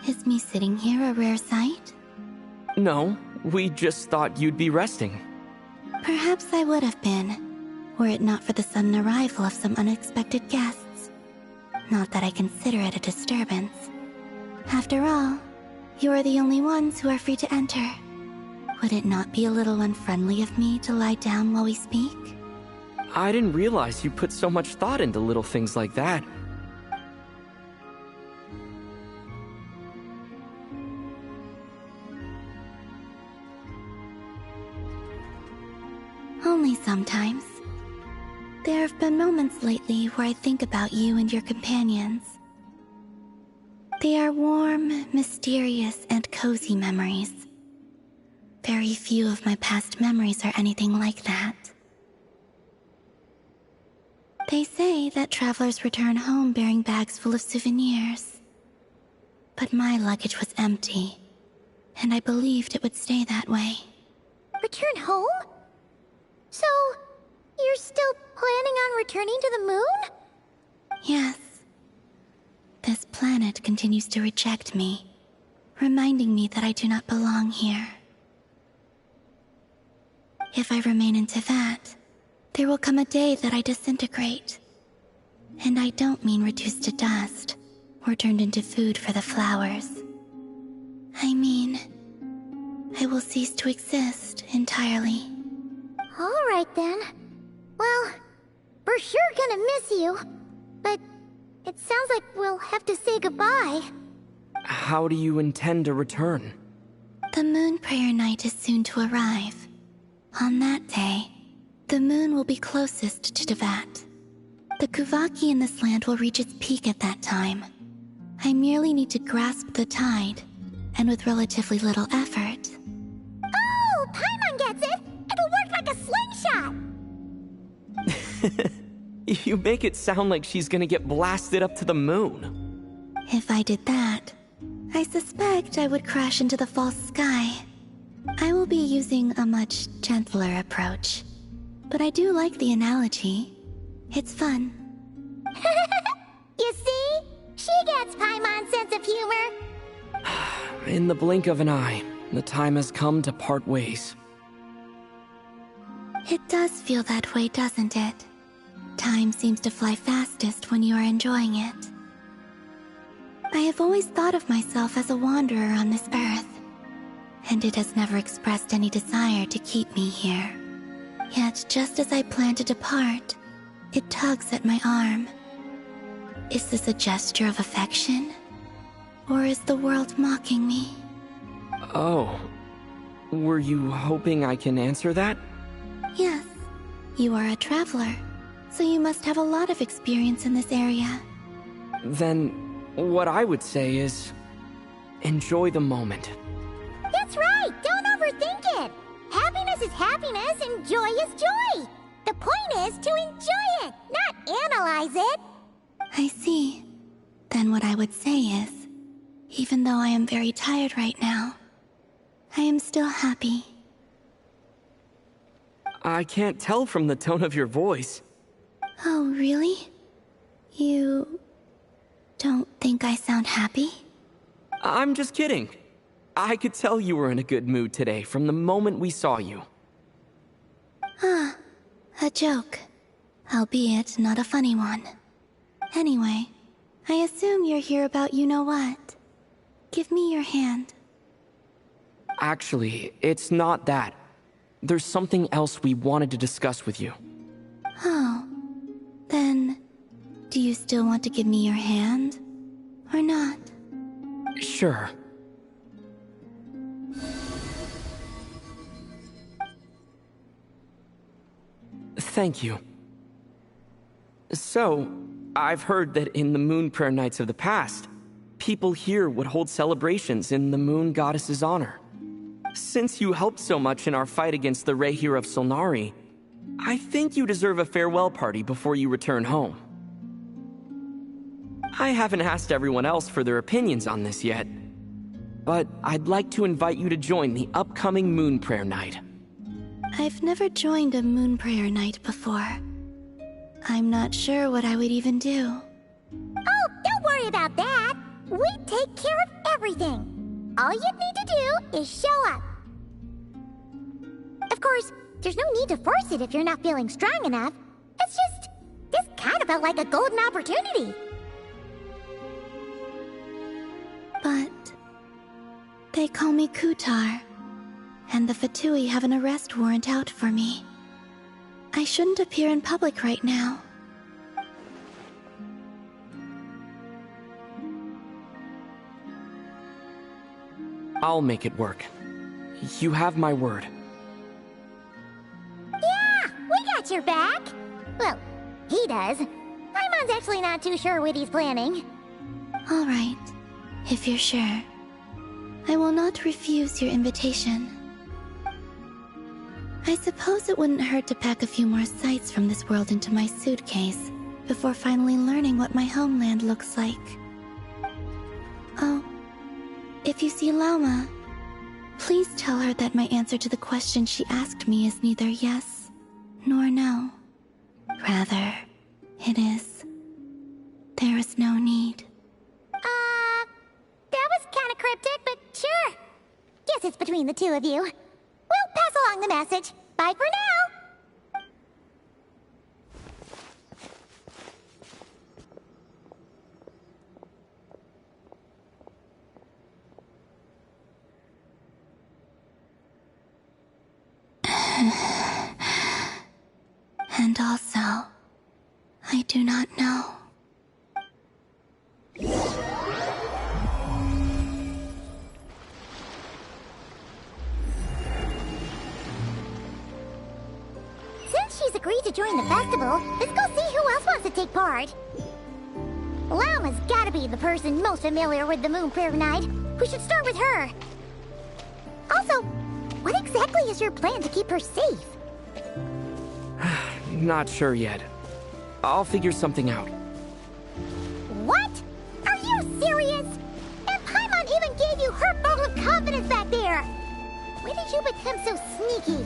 Is me sitting here a rare sight? No, we just thought you'd be resting. Perhaps I would have been, were it not for the sudden arrival of some unexpected guests. Not that I consider it a disturbance. After all, you are the only ones who are free to enter. Would it not be a little unfriendly of me to lie down while we speak? I didn't realize you put so much thought into little things like that. Only sometimes. There have been moments lately where I think about you and your companions. They are warm, mysterious, and cozy memories. Very few of my past memories are anything like that. They say that travelers return home bearing bags full of souvenirs. But my luggage was empty, and I believed it would stay that way. Return home? So, you're still planning on returning to the moon? Yes. This planet continues to reject me, reminding me that I do not belong here. If I remain in Teyvat, there will come a day that I disintegrate. And I don't mean reduced to dust, or turned into food for the flowers. I mean, I will cease to exist entirely. Alright then. Well, we're sure gonna miss you. But it sounds like we'll have to say goodbye. How do you intend to return? The moon prayer night is soon to arrive. On that day, the moon will be closest to Teyvat. The Kuvaki in this land will reach its peak at that time. I merely need to grasp the tide, and with relatively little effort. Oh, Paimon gets it! It'll work like a slingshot! You make it sound like she's gonna get blasted up to the moon. If I did that, I suspect I would crash into the false sky. I will be using a much gentler approach. But I do like the analogy. It's fun. You see? She gets Paimon's sense of humor. In the blink of an eye, the time has come to part ways. It does feel that way, doesn't it? Time seems to fly fastest when you are enjoying it. I have always thought of myself as a wanderer on this earth, and it has never expressed any desire to keep me here. Yet just as I plan to depart, it tugs at my arm. Is this a gesture of affection? Or is the world mocking me? Oh. Were you hoping I can answer that? Yes. You are a traveler, so you must have a lot of experience in this area. Then, what I would say is, enjoy the moment. That's right! Don't overthink it! Happiness is happiness and joy is joy! The point is to enjoy it, not analyze it! I see. Then what I would say is, even though I am very tired right now, I am still happy. I can't tell from the tone of your voice. Oh, really? You don't think I sound happy? I'm just kidding. I could tell you were in a good mood today from the moment we saw you. Ah, a joke. Albeit not a funny one. Anyway, I assume you're here about you-know-what. Give me your hand. Actually, it's not that. There's something else we wanted to discuss with you. Oh. Then, do you still want to give me your hand? Or not? Sure. Thank you. So, I've heard that in the moon prayer nights of the past, people here would hold celebrations in the moon goddess's honor. Since you helped so much in our fight against the Rehir of Solnari, I think you deserve a farewell party before you return home. I haven't asked everyone else for their opinions on this yet, but I'd like to invite you to join the upcoming moon prayer night. I've never joined a moon prayer night before. I'm not sure what I would even do. Oh, don't worry about that! We take care of everything. All you need to do is show up. Of course, there's no need to force it if you're not feeling strong enough. It's just, this kind of felt like a golden opportunity. But they call me Kutar, and the Fatui have an arrest warrant out for me. I shouldn't appear in public right now. I'll make it work. You have my word. Yeah, we got your back. Well, he does. Paimon's actually not too sure what he's planning. All right, if you're sure. I will not refuse your invitation. I suppose it wouldn't hurt to pack a few more sights from this world into my suitcase before finally learning what my homeland looks like. Oh, if you see Lauma, please tell her that my answer to the question she asked me is neither yes nor no. Rather, it is, there is no need. That was kind of cryptic, but sure. Guess it's between the two of you. We'll pass along the message. Bye for now. And also, I do not know. Since she's agreed to join the festival, let's go see who else wants to take part. Lauma's gotta be the person most familiar with the Moon Prayer Night. We should start with her. Also, what exactly is your plan to keep her safe? Not sure yet. I'll figure something out. What? Are you serious? And Paimon even gave you her vote of confidence back there. When did you become so sneaky?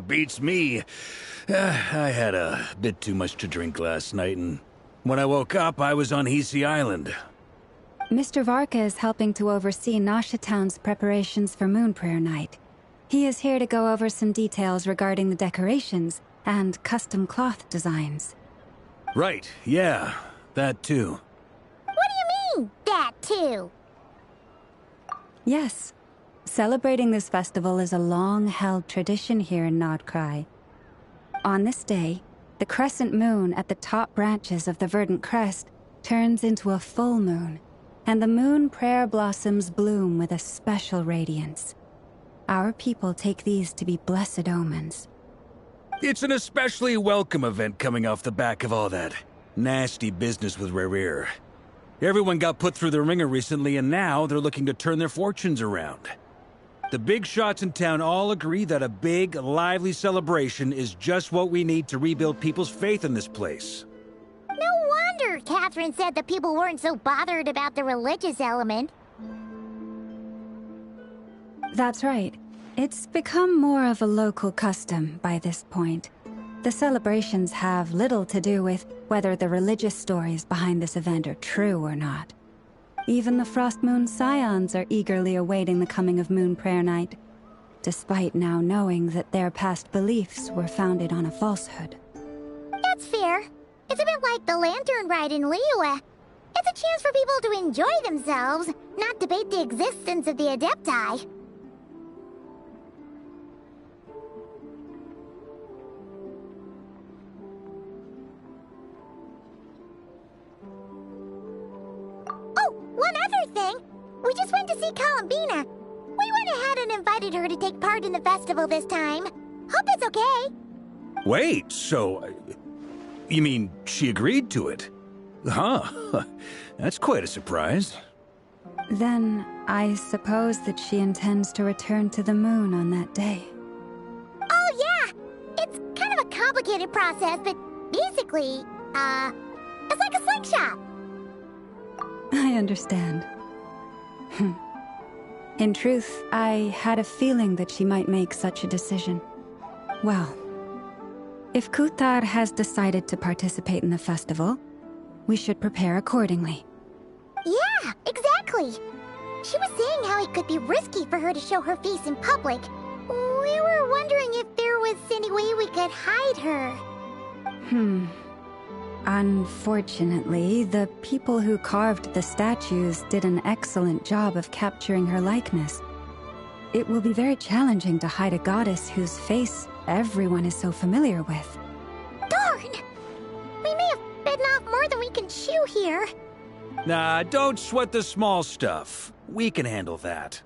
Beats me. I had a bit too much to drink last night, and when I woke up, I was on Hisi Island. Mr. Varka is helping to oversee Nasha Town's preparations for Moon Prayer Night. He is here to go over some details regarding the decorations and custom cloth designs. Right, yeah, that too. What do you mean, that too? Yes. Celebrating this festival is a long-held tradition here in Krai. On this day, the crescent moon at the top branches of the verdant crest turns into a full moon, and the moon prayer blossoms bloom with a special radiance. Our people take these to be blessed omens. It's an especially welcome event coming off the back of all that nasty business with Rare. Everyone got put through the ringer recently, and now they're looking to turn their fortunes around. The big shots in town all agree that a big, lively celebration is just what we need to rebuild people's faith in this place. No wonder Catherine said that people weren't so bothered about the religious element. That's right. It's become more of a local custom by this point. The celebrations have little to do with whether the religious stories behind this event are true or not. Even the Frost Moon Scions are eagerly awaiting the coming of Moon Prayer Night, despite now knowing that their past beliefs were founded on a falsehood. That's fair. It's a bit like the Lantern Ride in Liyue. It's a chance for people to enjoy themselves, not debate the existence of the Adepti. We just went to see Columbina. We went ahead and invited her to take part in the festival this time. Hope it's okay. Wait, so... you mean she agreed to it? Huh. That's quite a surprise. Then I suppose that she intends to return to the moon on that day. Oh, yeah! It's kind of a complicated process, but basically, it's like a slingshot. I understand. In truth, I had a feeling that she might make such a decision. Well, if Kutar has decided to participate in the festival, we should prepare accordingly. Yeah, exactly. She was saying how it could be risky for her to show her face in public. We were wondering if there was any way we could hide her. Unfortunately, the people who carved the statues did an excellent job of capturing her likeness. It will be very challenging to hide a goddess whose face everyone is so familiar with. Darn! We may have bitten off more than we can chew here. Nah, don't sweat the small stuff. We can handle that.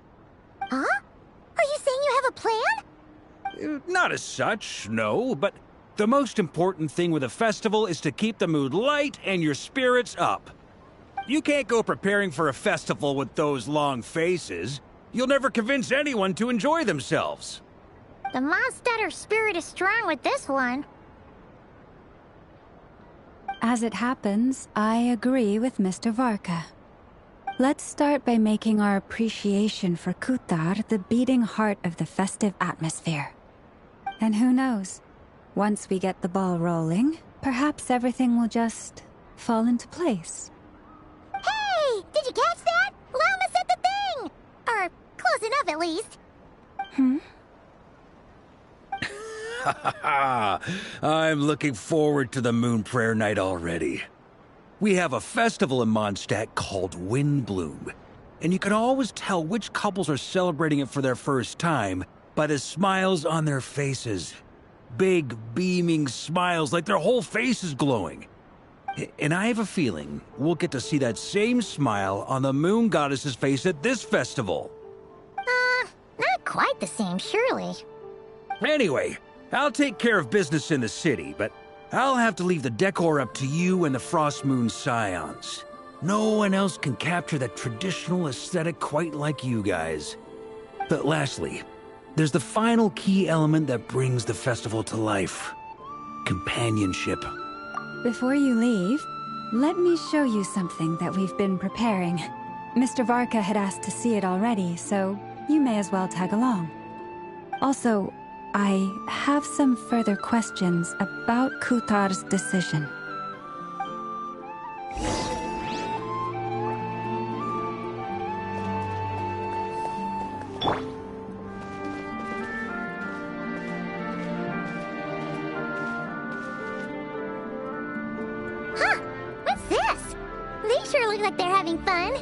Huh? Are you saying you have a plan? Not as such, no, but the most important thing with a festival is to keep the mood light and your spirits up. You can't go preparing for a festival with those long faces. You'll never convince anyone to enjoy themselves. The Mondstatter spirit is strong with this one. As it happens, I agree with Mr. Varka. Let's start by making our appreciation for Kutar the beating heart of the festive atmosphere. And who knows? Once we get the ball rolling, perhaps everything will just fall into place. Hey! Did you catch that? Llama said the thing! Or close enough, at least. I'm looking forward to the Moon Prayer Night already. We have a festival in Mondstadt called Windbloom, and you can always tell which couples are celebrating it for their first time by the smiles on their faces. Big, beaming smiles like their whole face is glowing. And I have a feeling we'll get to see that same smile on the Moon Goddess's face at this festival. Not quite the same, surely. Anyway, I'll take care of business in the city, but I'll have to leave the decor up to you and the Frost Moon Scions. No one else can capture that traditional aesthetic quite like you guys. But lastly, there's the final key element that brings the festival to life. Companionship. Before you leave, let me show you something that we've been preparing. Mr. Varka had asked to see it already, so you may as well tag along. Also, I have some further questions about Kutar's decision. Huh! What's this? They sure look like they're having fun.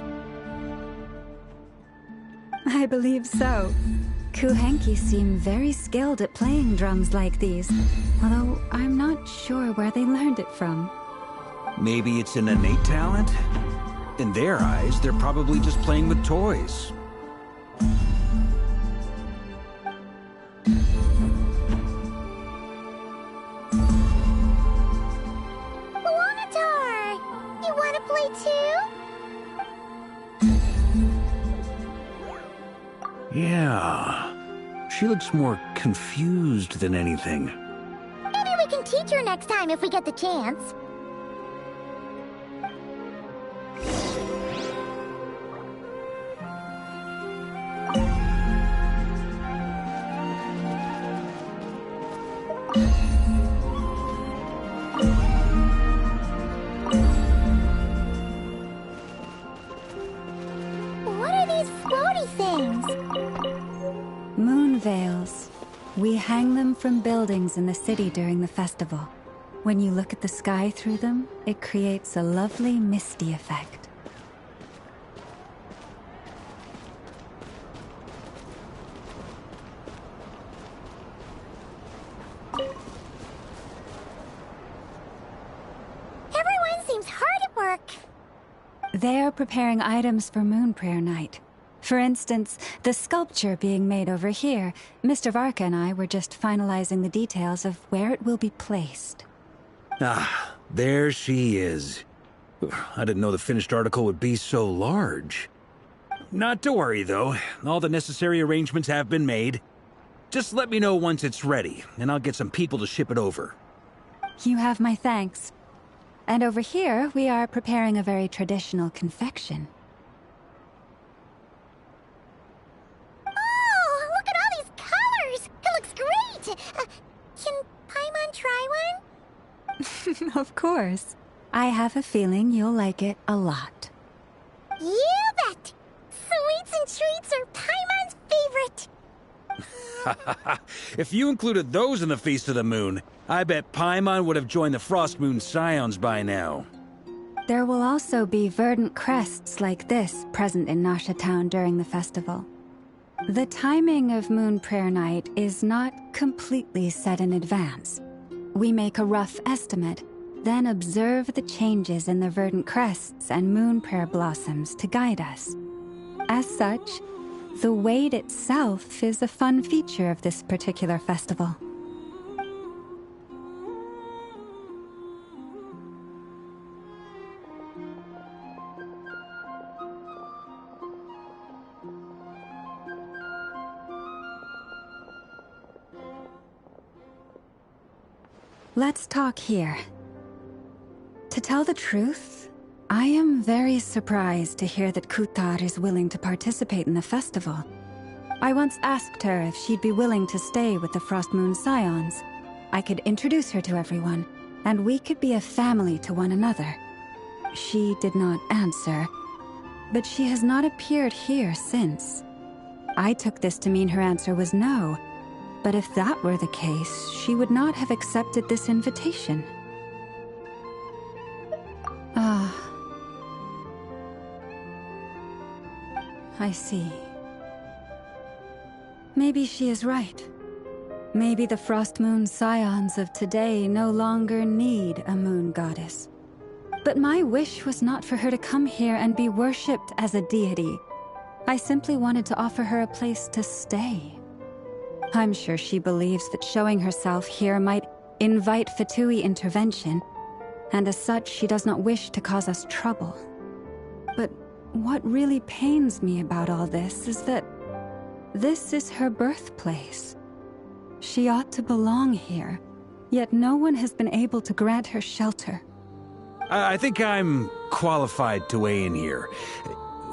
I believe so. Kuhenki seem very skilled at playing drums like these, although I'm not sure where they learned it from. Maybe it's an innate talent? In their eyes, they're probably just playing with toys. Wanatar! You want to play too? Yeah. She looks more confused than anything. Maybe we can teach her next time if we get the chance. What are these floaty things? Moon veils. We hang them from buildings in the city during the festival. When you look at the sky through them, it creates a lovely misty effect. Everyone seems hard at work. They're preparing items for Moon Prayer Night. For instance, the sculpture being made over here. Mr. Varka and I were just finalizing the details of where it will be placed. Ah, there she is. I didn't know the finished article would be so large. Not to worry, though. All the necessary arrangements have been made. Just let me know once it's ready, and I'll get some people to ship it over. You have my thanks. And over here, we are preparing a very traditional confection. Oh, look at all these colors! It looks great! Can Paimon try one? Of course. I have a feeling you'll like it a lot. You bet! Sweets and treats are Paimon's favorite! If you included those in the Feast of the Moon, I bet Paimon would have joined the Frost Moon Scions by now. There will also be verdant crests like this present in Nasha Town during the festival. The timing of Moon Prayer Night is not completely set in advance. We make a rough estimate, then observe the changes in the verdant crests and moon prayer blossoms to guide us. As such, the wait itself is a fun feature of this particular festival. Let's talk here. To tell the truth, I am very surprised to hear that Kutar is willing to participate in the festival. I once asked her if she'd be willing to stay with the Frost Moon Scions. I could introduce her to everyone, and we could be a family to one another. She did not answer, but she has not appeared here since. I took this to mean her answer was no, but if that were the case, she would not have accepted this invitation. I see. Maybe she is right. Maybe the Frost Moon Scions of today no longer need a moon goddess. But my wish was not for her to come here and be worshipped as a deity. I simply wanted to offer her a place to stay. I'm sure she believes that showing herself here might invite Fatui intervention, and as such she does not wish to cause us trouble. But what really pains me about all this is that this is her birthplace. She ought to belong here, yet no one has been able to grant her shelter. I think I'm qualified to weigh in here.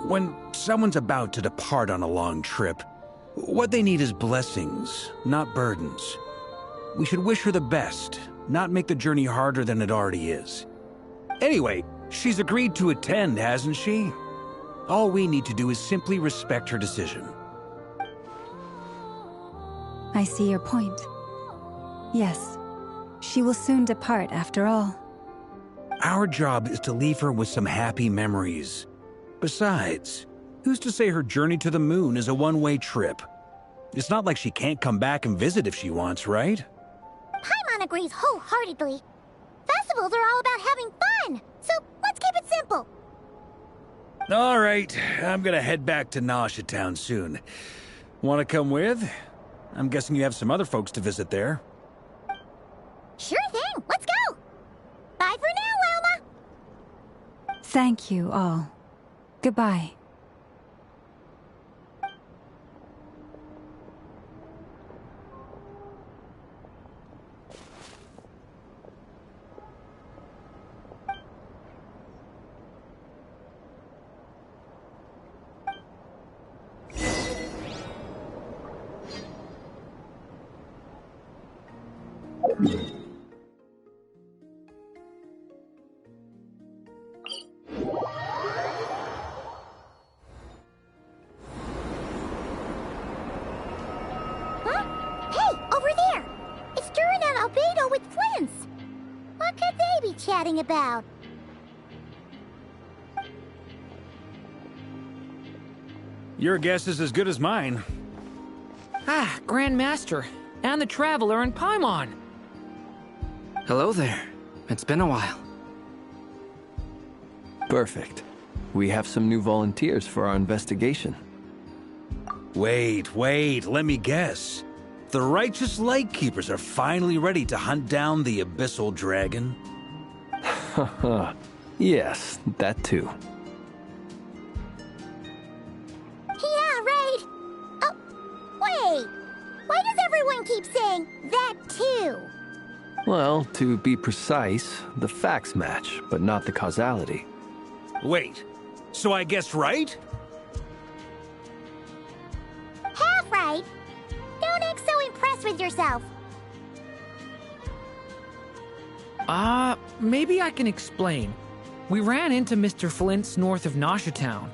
When someone's about to depart on a long trip, what they need is blessings, not burdens. We should wish her the best, not make the journey harder than it already is. Anyway, she's agreed to attend, hasn't she? All we need to do is simply respect her decision. I see your point. Yes, she will soon depart after all. Our job is to leave her with some happy memories. Besides, who's to say her journey to the moon is a one-way trip? It's not like she can't come back and visit if she wants, right? Paimon agrees wholeheartedly. Festivals are all about having fun, so let's keep it simple. All right, I'm gonna head back to Nasha Town soon. Want to come with? I'm guessing you have some other folks to visit there. Sure thing, let's go! Bye for now, Wilma! Thank you all. Goodbye. Chatting about? Your guess is as good as mine. Ah, Grand Master, and the Traveler and Paimon. Hello there. It's been a while. Perfect. we have some new volunteers for our investigation. Wait, let me guess. The righteous Lightkeepers are finally ready to hunt down the Abyssal Dragon? Haha, yes, that too. Yeah, right. Oh, wait. Why does everyone keep saying that too? Well, to be precise, the facts match, but not the causality. Wait, so I guessed right? Half right. Don't act so impressed with yourself. Maybe I can explain. We ran into Mr. Flint's north of Nasha Town.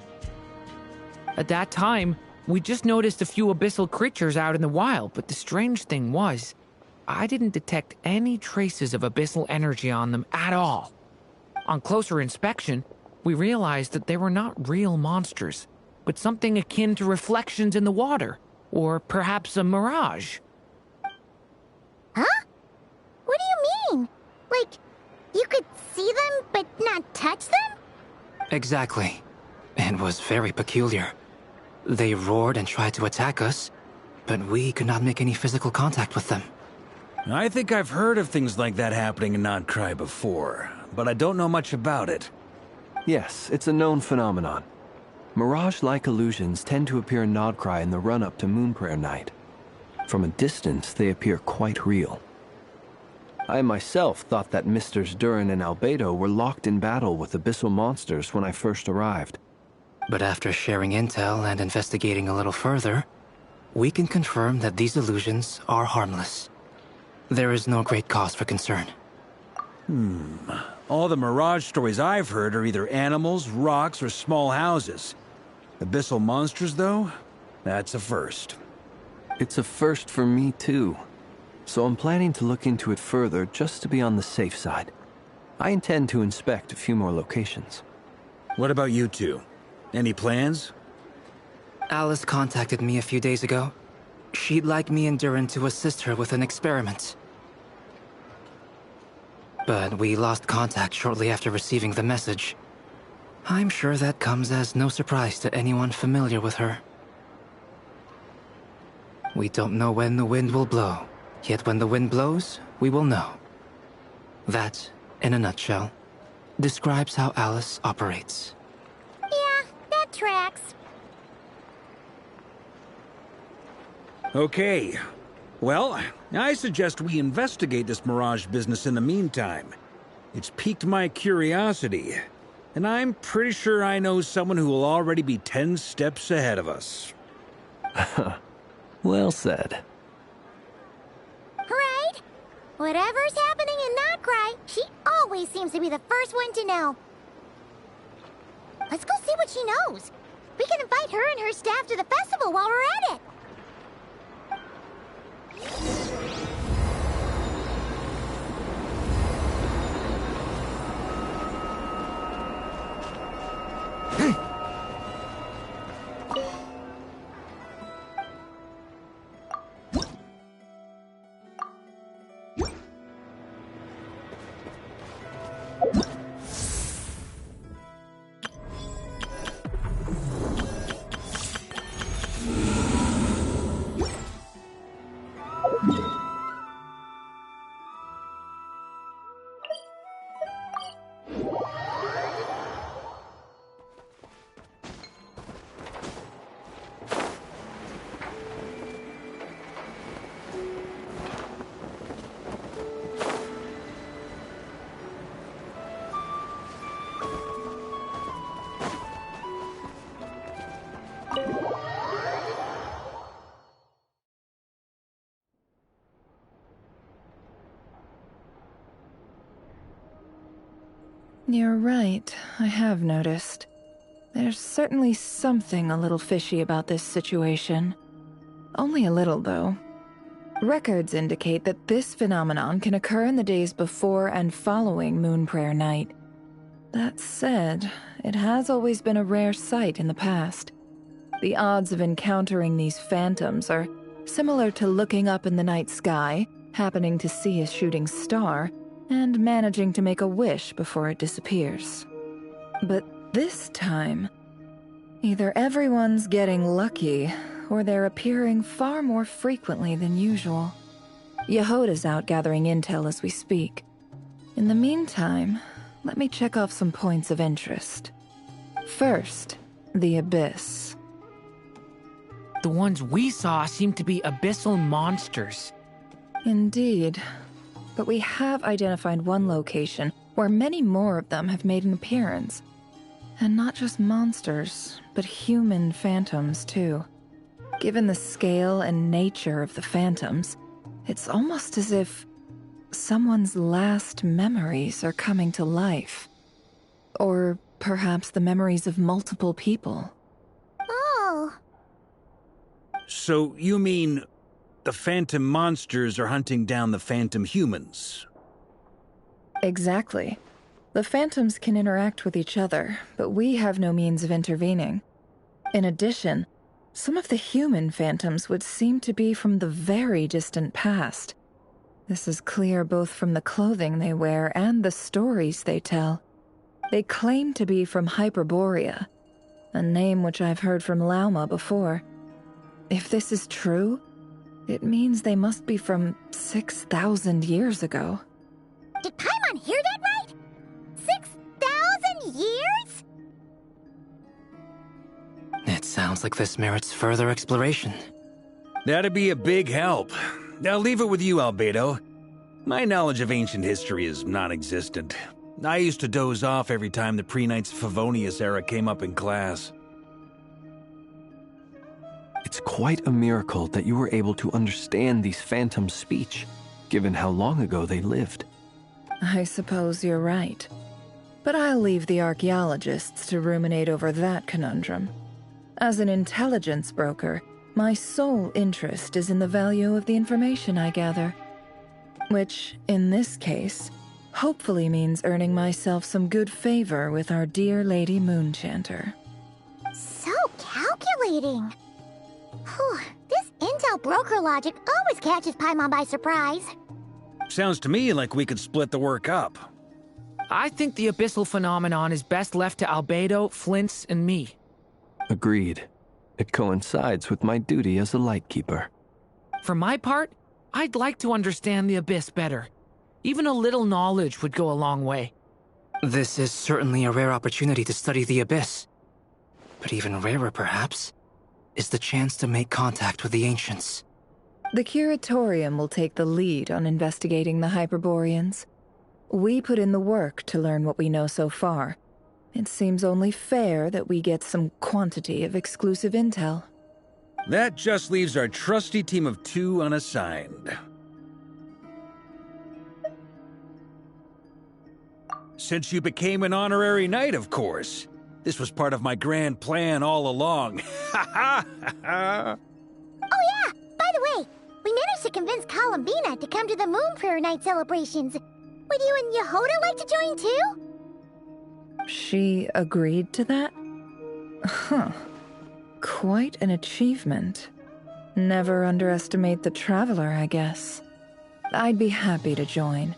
At that time, we just noticed a few abyssal creatures out in the wild, but the strange thing was, I didn't detect any traces of abyssal energy on them at all. On closer inspection, we realized that they were not real monsters, but something akin to reflections in the water, or perhaps a mirage. Huh? What do you mean? Like, you could see them but not touch them? Exactly. It was very peculiar. They roared and tried to attack us, but we could not make any physical contact with them. I think I've heard of things like that happening in Krai before, but I don't know much about it. Yes, it's a known phenomenon. Mirage-like illusions tend to appear in Krai in the run-up to Moonprayer Night. From a distance, they appear quite real. I myself thought that Misters Durin and Albedo were locked in battle with abyssal monsters when I first arrived. But after sharing intel and investigating a little further, we can confirm that these illusions are harmless. There is no great cause for concern. All the Mirage stories I've heard are either animals, rocks, or small houses. Abyssal monsters, though? That's a first. It's a first for me, too. So I'm planning to look into it further just to be on the safe side. I intend to inspect a few more locations. What about you two? Any plans? Alice contacted me a few days ago. She'd like me and Durin to assist her with an experiment. But we lost contact shortly after receiving the message. I'm sure that comes as no surprise to anyone familiar with her. We don't know when the wind will blow, yet when the wind blows, we will know. That, in a nutshell, describes how Alice operates. Yeah, that tracks. Okay. Well, I suggest we investigate this Mirage business in the meantime. It's piqued my curiosity, and I'm pretty sure I know someone who will already be 10 steps ahead of us. Well said. Right? Whatever's happening in Krai, she always seems to be the first one to know. Let's go see what she knows. We can invite her and her staff to the festival while we're at it. You're right, I have noticed. There's certainly something a little fishy about this situation. Only a little, though. Records indicate that this phenomenon can occur in the days before and following Moonprayer Night. That said, it has always been a rare sight in the past. The odds of encountering these phantoms are similar to looking up in the night sky, happening to see a shooting star, and managing to make a wish before it disappears. But This time, either everyone's getting lucky, or they're appearing far more frequently than usual. Yehoda's out gathering intel as we speak. In the meantime, let me check off some points of interest. First, the Abyss. The ones we saw seem to be abyssal monsters. Indeed. But we have identified one location where many more of them have made an appearance. And not just monsters, but human phantoms, too. Given the scale and nature of the phantoms, it's almost as if someone's last memories are coming to life. Or perhaps the memories of multiple people. Oh. So you mean the phantom monsters are hunting down the phantom humans? Exactly. The phantoms can interact with each other, but we have no means of intervening. In addition, some of the human phantoms would seem to be from the very distant past. This is clear both from the clothing they wear and the stories they tell. They claim to be from Hyperborea, a name which I've heard from Lauma before. If this is true, it means they must be from 6,000 years ago. Did Paimon hear that right? 6,000 years? It sounds like this merits further exploration. That'd be a big help. I'll leave it with you, Albedo. My knowledge of ancient history is non-existent. I used to doze off every time the pre-Knights Favonius era came up in class. It's quite a miracle that you were able to understand these phantoms' speech, given how long ago they lived. I suppose you're right. But I'll leave the archaeologists to ruminate over that conundrum. As an intelligence broker, my sole interest is in the value of the information I gather. Which, in this case, hopefully means earning myself some good favor with our dear Lady Moonchanter. So calculating. Whew, this intel broker logic always catches Paimon by surprise. Sounds to me like we could split the work up. I think the abyssal phenomenon is best left to Albedo, Flint's, and me. Agreed. It coincides with my duty as a lightkeeper. For my part, I'd like to understand the abyss better. Even a little knowledge would go a long way. This is certainly a rare opportunity to study the abyss. But even rarer, perhaps, is the chance to make contact with the ancients. The Curatorium will take the lead on investigating the Hyperboreans. We put in the work to learn what we know so far. It seems only fair that we get some quantity of exclusive intel. That just leaves our trusty team of 2 unassigned. Since you became an honorary knight, of course. This was part of my grand plan all along. Ha ha ha! Oh yeah, by the way, we managed to convince Columbina to come to the Moon Prayer Night celebrations. Would you and Yehoda like to join too? She agreed to that? Huh. Quite an achievement. Never underestimate the traveler, I guess. I'd be happy to join.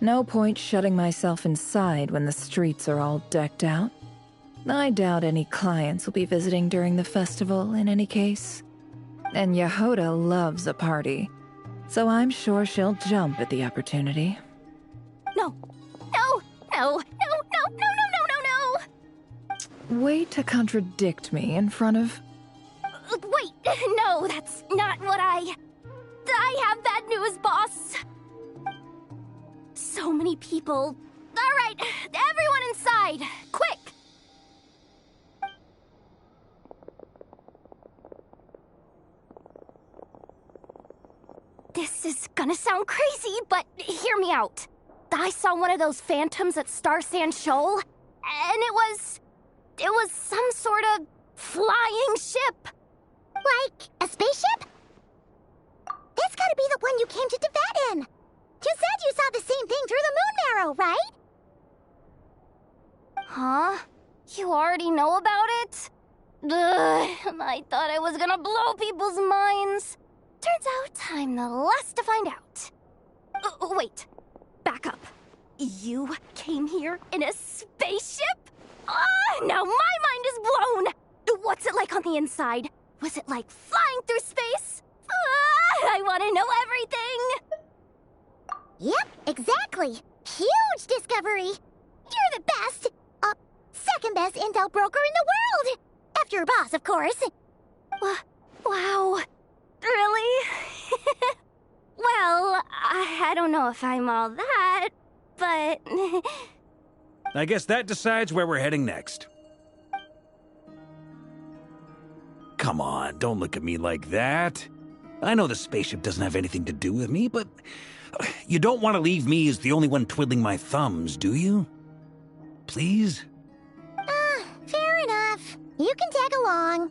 No point shutting myself inside when the streets are all decked out. I doubt any clients will be visiting during the festival in any case. And Yehoda loves a party, so I'm sure she'll jump at the opportunity. No. No. No. No. No. No. No. No. No. Way to contradict me in front of... Wait. No, that's not what I have bad news, boss. So many people. All right, everyone inside. Quick. This is gonna sound crazy, but hear me out. I saw one of those phantoms at Star Sand Shoal, and it was some sort of flying ship. Like a spaceship? That's gotta be the one you came to Tibet in. You said you saw the same thing through the moon marrow, right? Huh? You already know about it? Ugh, I thought I was gonna blow people's minds. Turns out I'm the last to find out. Wait. Back up. You came here in a spaceship? Now my mind is blown! What's it like on the inside? Was it like flying through space? I want to know everything! Yep, exactly. Huge discovery. You're the best. Second best intel broker in the world. After your boss, of course. Wow. Really? Well, I don't know if I'm all that, but... I guess that decides where we're heading next. Come on, don't look at me like that. I know the spaceship doesn't have anything to do with me, but you don't want to leave me as the only one twiddling my thumbs, do you? Please? Fair enough. You can tag along.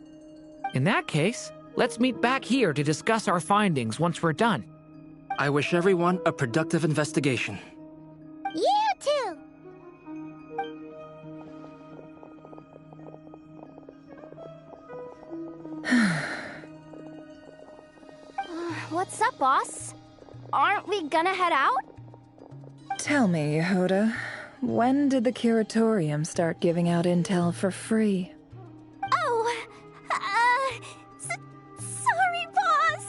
In that case, let's meet back here to discuss our findings once we're done. I wish everyone a productive investigation. You too. What's up, boss? Aren't we gonna head out? Tell me, Yehoda, when did the Curatorium start giving out intel for free? Oh, sorry, boss.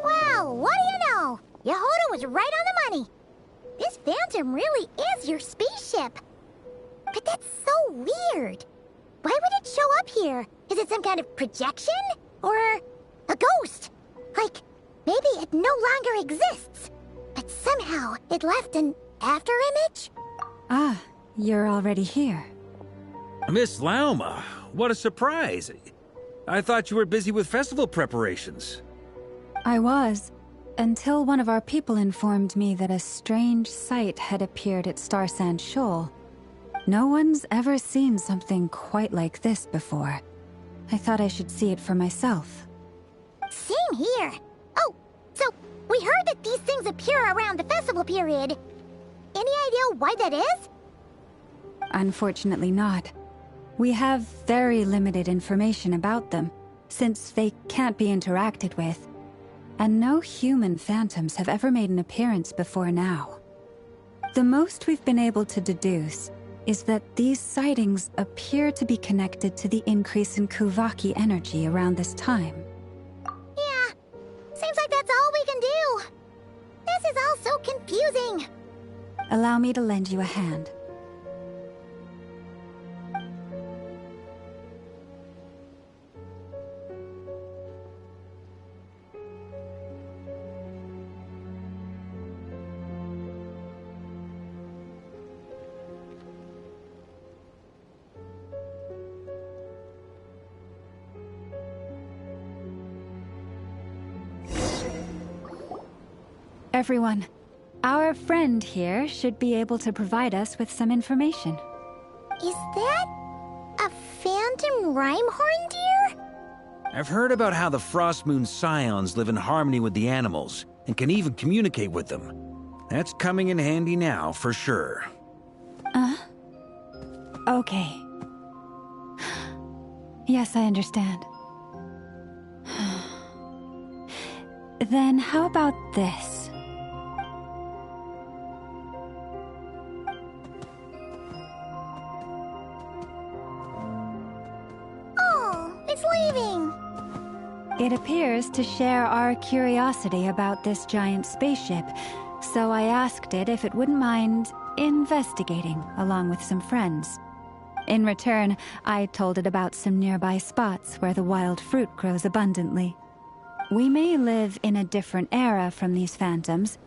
Well, what do you know? Yehoda was right on the money. This Phantom really is your spaceship. But that's so weird. Why would it show up here? Is it some kind of projection? Or a ghost? Like, maybe it no longer exists, but somehow it left an afterimage? Ah, you're already here. Miss Lauma, what a surprise. I thought you were busy with festival preparations. I was, until one of our people informed me that a strange sight had appeared at Starsand Shoal. No one's ever seen something quite like this before. I thought I should see it for myself. Same here. Oh, so we heard that these things appear around the festival period. Any idea why that is? Unfortunately not. We have very limited information about them, since they can't be interacted with. And no human phantoms have ever made an appearance before now. The most we've been able to deduce is that these sightings appear to be connected to the increase in Kuvaki energy around this time. Yeah, seems like that's all we can do. This is all so confusing. Allow me to lend you a hand. Everyone, our friend here should be able to provide us with some information. Is that a phantom Rhymehorn deer? I've heard about how the Frost Moon Scions live in harmony with the animals and can even communicate with them. That's coming in handy now, for sure. Okay. Yes, I understand. Then how about this? Oh, it's leaving. It appears to share our curiosity about this giant spaceship, so I asked it if it wouldn't mind investigating along with some friends. In return, I told it about some nearby spots where the wild fruit grows abundantly. We may live in a different era from these phantoms,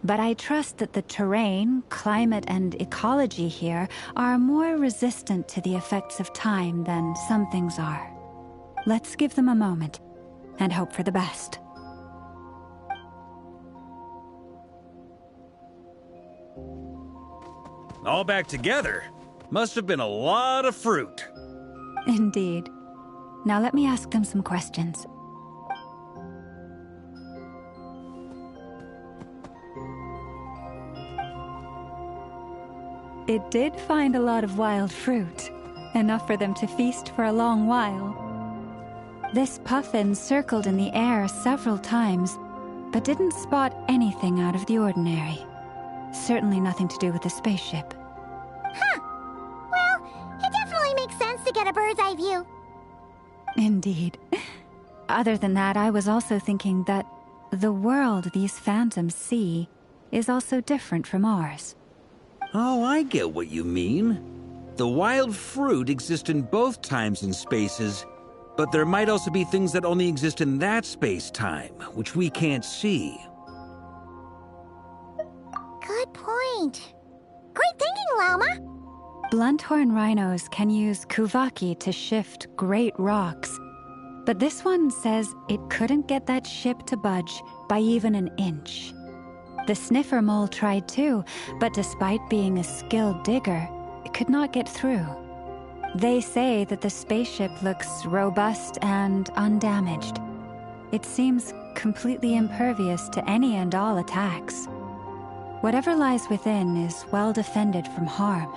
But I trust that the terrain, climate, and ecology here are more resistant to the effects of time than some things are. Let's give them a moment and hope for the best. All back together? Must have been a lot of fruit. Indeed. Now let me ask them some questions. It did find a lot of wild fruit, enough for them to feast for a long while. This puffin circled in the air several times, but didn't spot anything out of the ordinary. Certainly nothing to do with the spaceship. Huh. Well, it definitely makes sense to get a bird's eye view. Indeed. Other than that, I was also thinking that the world these phantoms see is also different from ours. Oh, I get what you mean. The wild fruit exist in both times and spaces, but there might also be things that only exist in that space-time, which we can't see. Good point. Great thinking, Llama. Blunthorn rhinos can use kuvaki to shift great rocks, but this one says it couldn't get that ship to budge by even an inch. The sniffer mole tried too, but despite being a skilled digger, it could not get through. They say that the spaceship looks robust and undamaged. It seems completely impervious to any and all attacks. Whatever lies within is well defended from harm.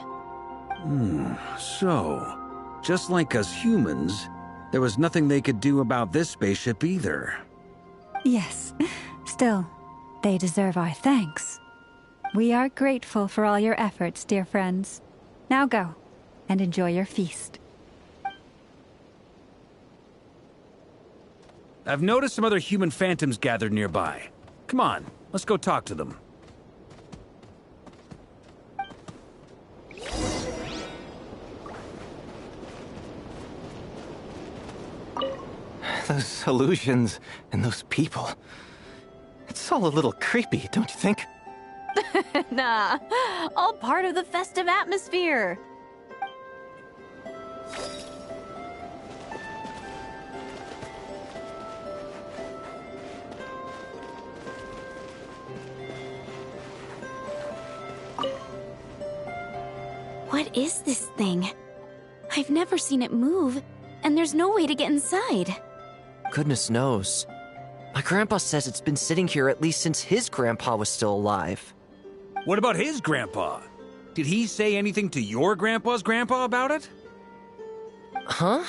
So, just like us humans, there was nothing they could do about this spaceship either. Yes. Still, they deserve our thanks. We are grateful for all your efforts, dear friends. Now go, and enjoy your feast. I've noticed some other human phantoms gathered nearby. Come on, let's go talk to them. Those illusions and those people. It's all a little creepy, don't you think? Nah, all part of the festive atmosphere. What is this thing? I've never seen it move, and there's no way to get inside. Goodness knows. My grandpa says it's been sitting here at least since his grandpa was still alive. What about his grandpa? Did he say anything to your grandpa's grandpa about it? Huh?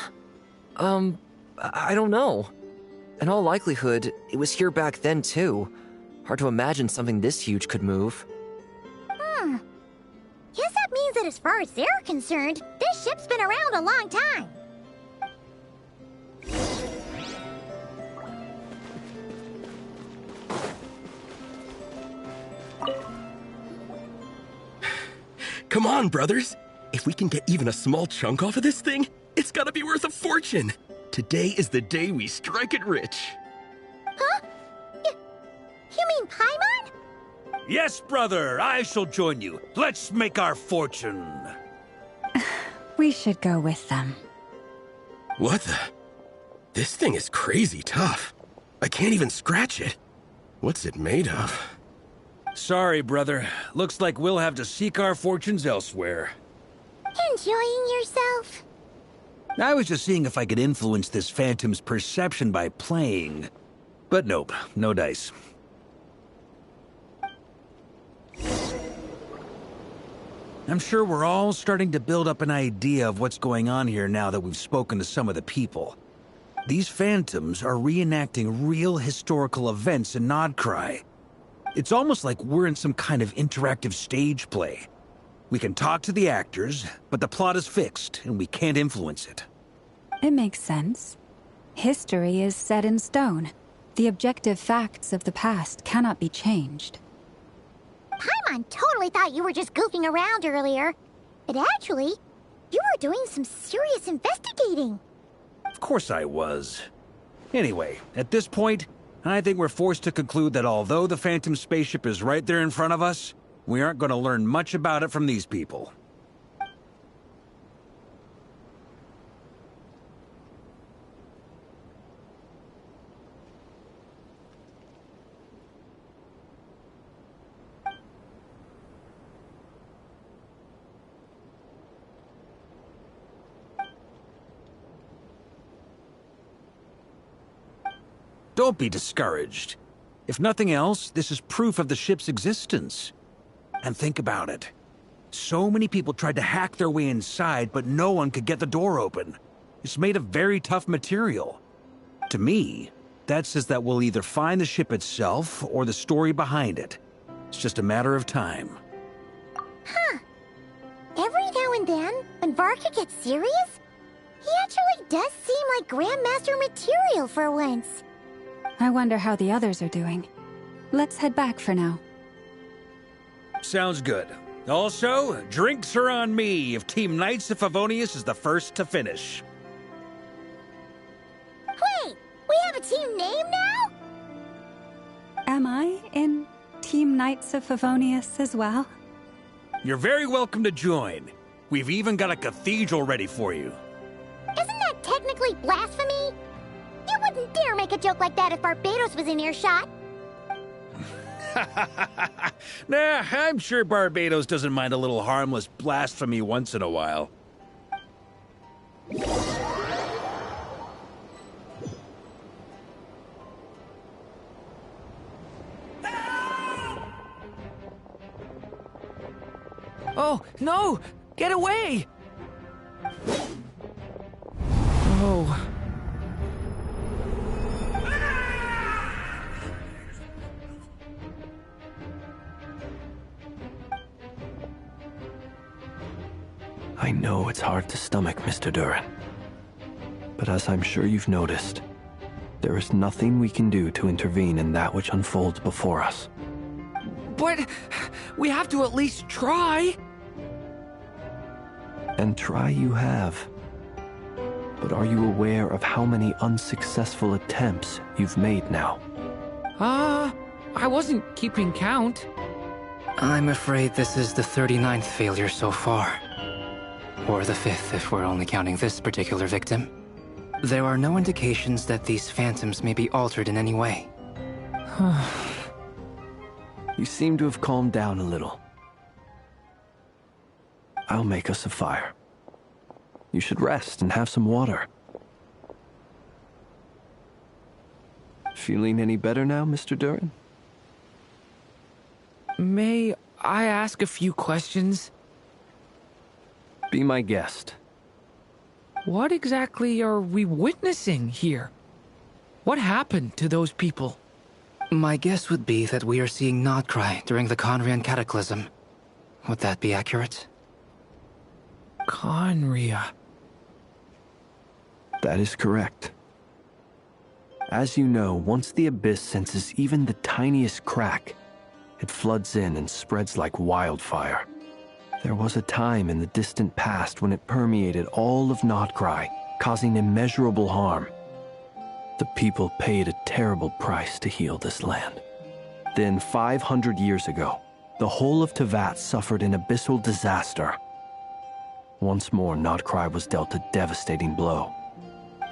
I don't know. In all likelihood, it was here back then too. Hard to imagine something this huge could move. Guess that means that as far as they're concerned, this ship's been around a long time. Come on, brothers. If we can get even a small chunk off of this thing, it's gotta be worth a fortune. Today is the day we strike it rich. Huh? You mean Paimon? Yes, brother, I shall join you. Let's make our fortune. We should go with them. What the? This thing is crazy tough. I can't even scratch it. What's it made of? Sorry, brother. Looks like we'll have to seek our fortunes elsewhere. Enjoying yourself? I was just seeing if I could influence this phantom's perception by playing. But nope, no dice. I'm sure we're all starting to build up an idea of what's going on here now that we've spoken to some of the people. These phantoms are reenacting real historical events in Nodkrai. It's almost like we're in some kind of interactive stage play. We can talk to the actors, but the plot is fixed, and we can't influence it. It makes sense. History is set in stone. The objective facts of the past cannot be changed. Paimon totally thought you were just goofing around earlier. But actually, you were doing some serious investigating. Of course I was. Anyway, at this point, I think we're forced to conclude that although the Phantom spaceship is right there in front of us, we aren't going to learn much about it from these people. Don't be discouraged. If nothing else, this is proof of the ship's existence. And think about it. So many people tried to hack their way inside, but no one could get the door open. It's made of very tough material. To me, that says that we'll either find the ship itself or the story behind it. It's just a matter of time. Huh. Every now and then, when Varka gets serious, he actually does seem like Grandmaster material for once. I wonder how the others are doing. Let's head back for now. Sounds good. Also, drinks are on me if Team Knights of Favonius is the first to finish. Wait, we have a team name now? Am I in Team Knights of Favonius as well? You're very welcome to join. We've even got a cathedral ready for you. Isn't that technically blasphemy? You wouldn't dare make a joke like that if Barbados was in earshot. Nah, I'm sure Barbados doesn't mind a little harmless blasphemy once in a while. Oh, no! Get away! Oh. I know it's hard to stomach, Mr. Duran. But as I'm sure you've noticed, there is nothing we can do to intervene in that which unfolds before us. But we have to at least try. And try you have. But are you aware of how many unsuccessful attempts you've made now? I wasn't keeping count. I'm afraid this is the 39th failure so far. Or the 5th if we're only counting this particular victim. There are no indications that these phantoms may be altered in any way. You seem to have calmed down a little. I'll make us a fire. You should rest and have some water. Feeling any better now, Mr. Duran? May I ask a few questions? Be my guest. What exactly are we witnessing here? What happened to those people? My guess would be that we are seeing Nodcry during the Conrian Cataclysm. Would that be accurate? Conria. That is correct. As you know, once the Abyss senses even the tiniest crack, it floods in and spreads like wildfire. There was a time in the distant past when it permeated all of Nodcry, causing immeasurable harm. The people paid a terrible price to heal this land. Then, 500 years ago, the whole of Teyvat suffered an abyssal disaster. Once more, Nodcry was dealt a devastating blow.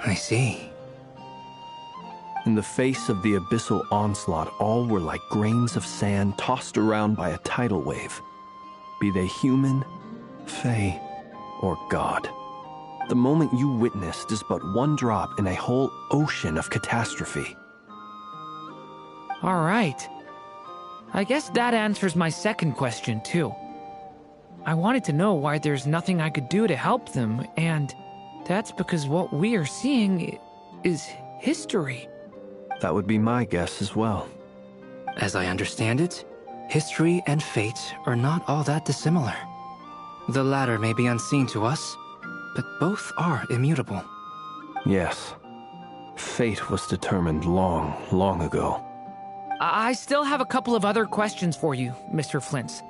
I see. In the face of the abyssal onslaught, all were like grains of sand tossed around by a tidal wave. Be they human, fae, or god. The moment you witnessed is but one drop in a whole ocean of catastrophe. All right. I guess that answers my second question, too. I wanted to know why there's nothing I could do to help them, and that's because what we are seeing is history. That would be my guess as well. As I understand it, history and fate are not all that dissimilar. The latter may be unseen to us, but both are immutable. Yes. Fate was determined long, long ago. I still have a couple of other questions for you, Mr. Flint's.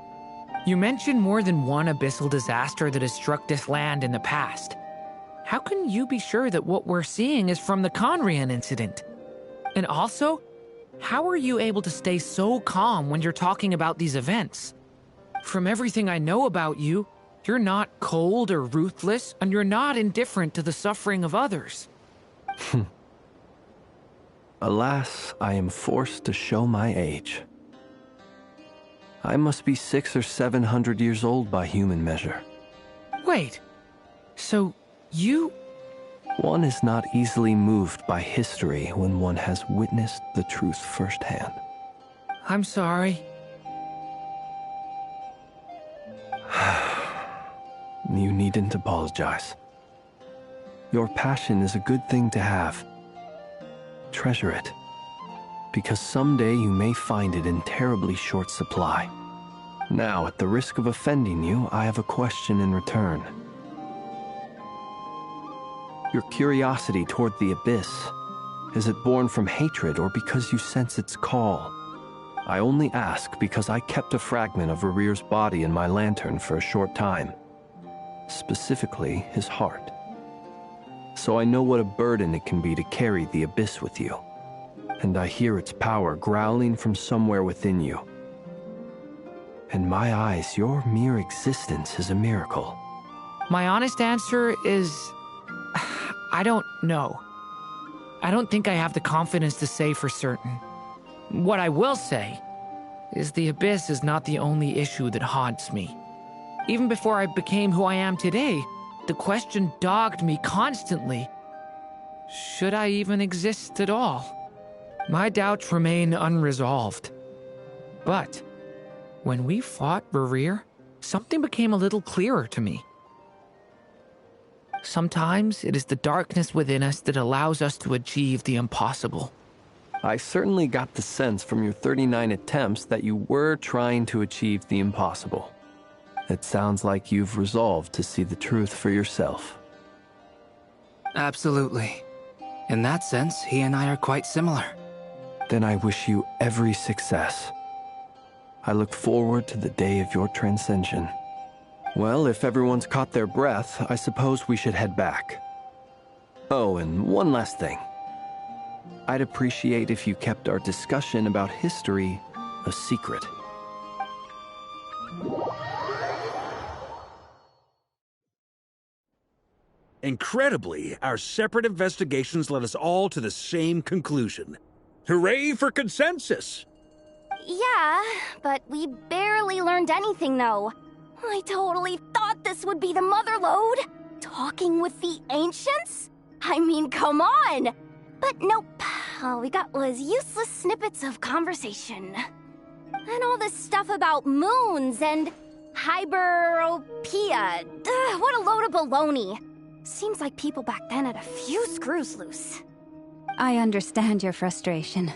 You mentioned more than one abyssal disaster that has struck this land in the past. How can you be sure that what we're seeing is from the Conrian incident? And also, how are you able to stay so calm when you're talking about these events? From everything I know about you, you're not cold or ruthless, and you're not indifferent to the suffering of others. Alas, I am forced to show my age. I must be 600 or 700 years old by human measure. Wait, so you... One is not easily moved by history when one has witnessed the truth firsthand. I'm sorry. You needn't apologize. Your passion is a good thing to have. Treasure it, because someday you may find it in terribly short supply. Now, at the risk of offending you, I have a question in return. Your curiosity toward the abyss, is it born from hatred or because you sense its call? I only ask because I kept a fragment of Rerear's body in my lantern for a short time. Specifically, his heart. So I know what a burden it can be to carry the abyss with you. And I hear its power growling from somewhere within you. In my eyes, your mere existence is a miracle. My honest answer is... I don't know. I don't think I have the confidence to say for certain. What I will say is the abyss is not the only issue that haunts me. Even before I became who I am today, the question dogged me constantly. Should I even exist at all? My doubts remain unresolved. But when we fought Rerear, something became a little clearer to me. Sometimes it is the darkness within us that allows us to achieve the impossible. I certainly got the sense from your 39 attempts that you were trying to achieve the impossible. It sounds like you've resolved to see the truth for yourself. Absolutely. In that sense, he and I are quite similar. Then I wish you every success. I look forward to the day of your transcension. Well, if everyone's caught their breath, I suppose we should head back. Oh, and one last thing. I'd appreciate if you kept our discussion about history a secret. Incredibly, our separate investigations led us all to the same conclusion. Hooray for consensus! Yeah, but we barely learned anything, though. I totally thought this would be the mother lode. Talking with the ancients? I mean, come on! But nope. All we got was useless snippets of conversation. And all this stuff about moons and hyperopia. What a load of baloney. Seems like people back then had a few screws loose. I understand your frustration.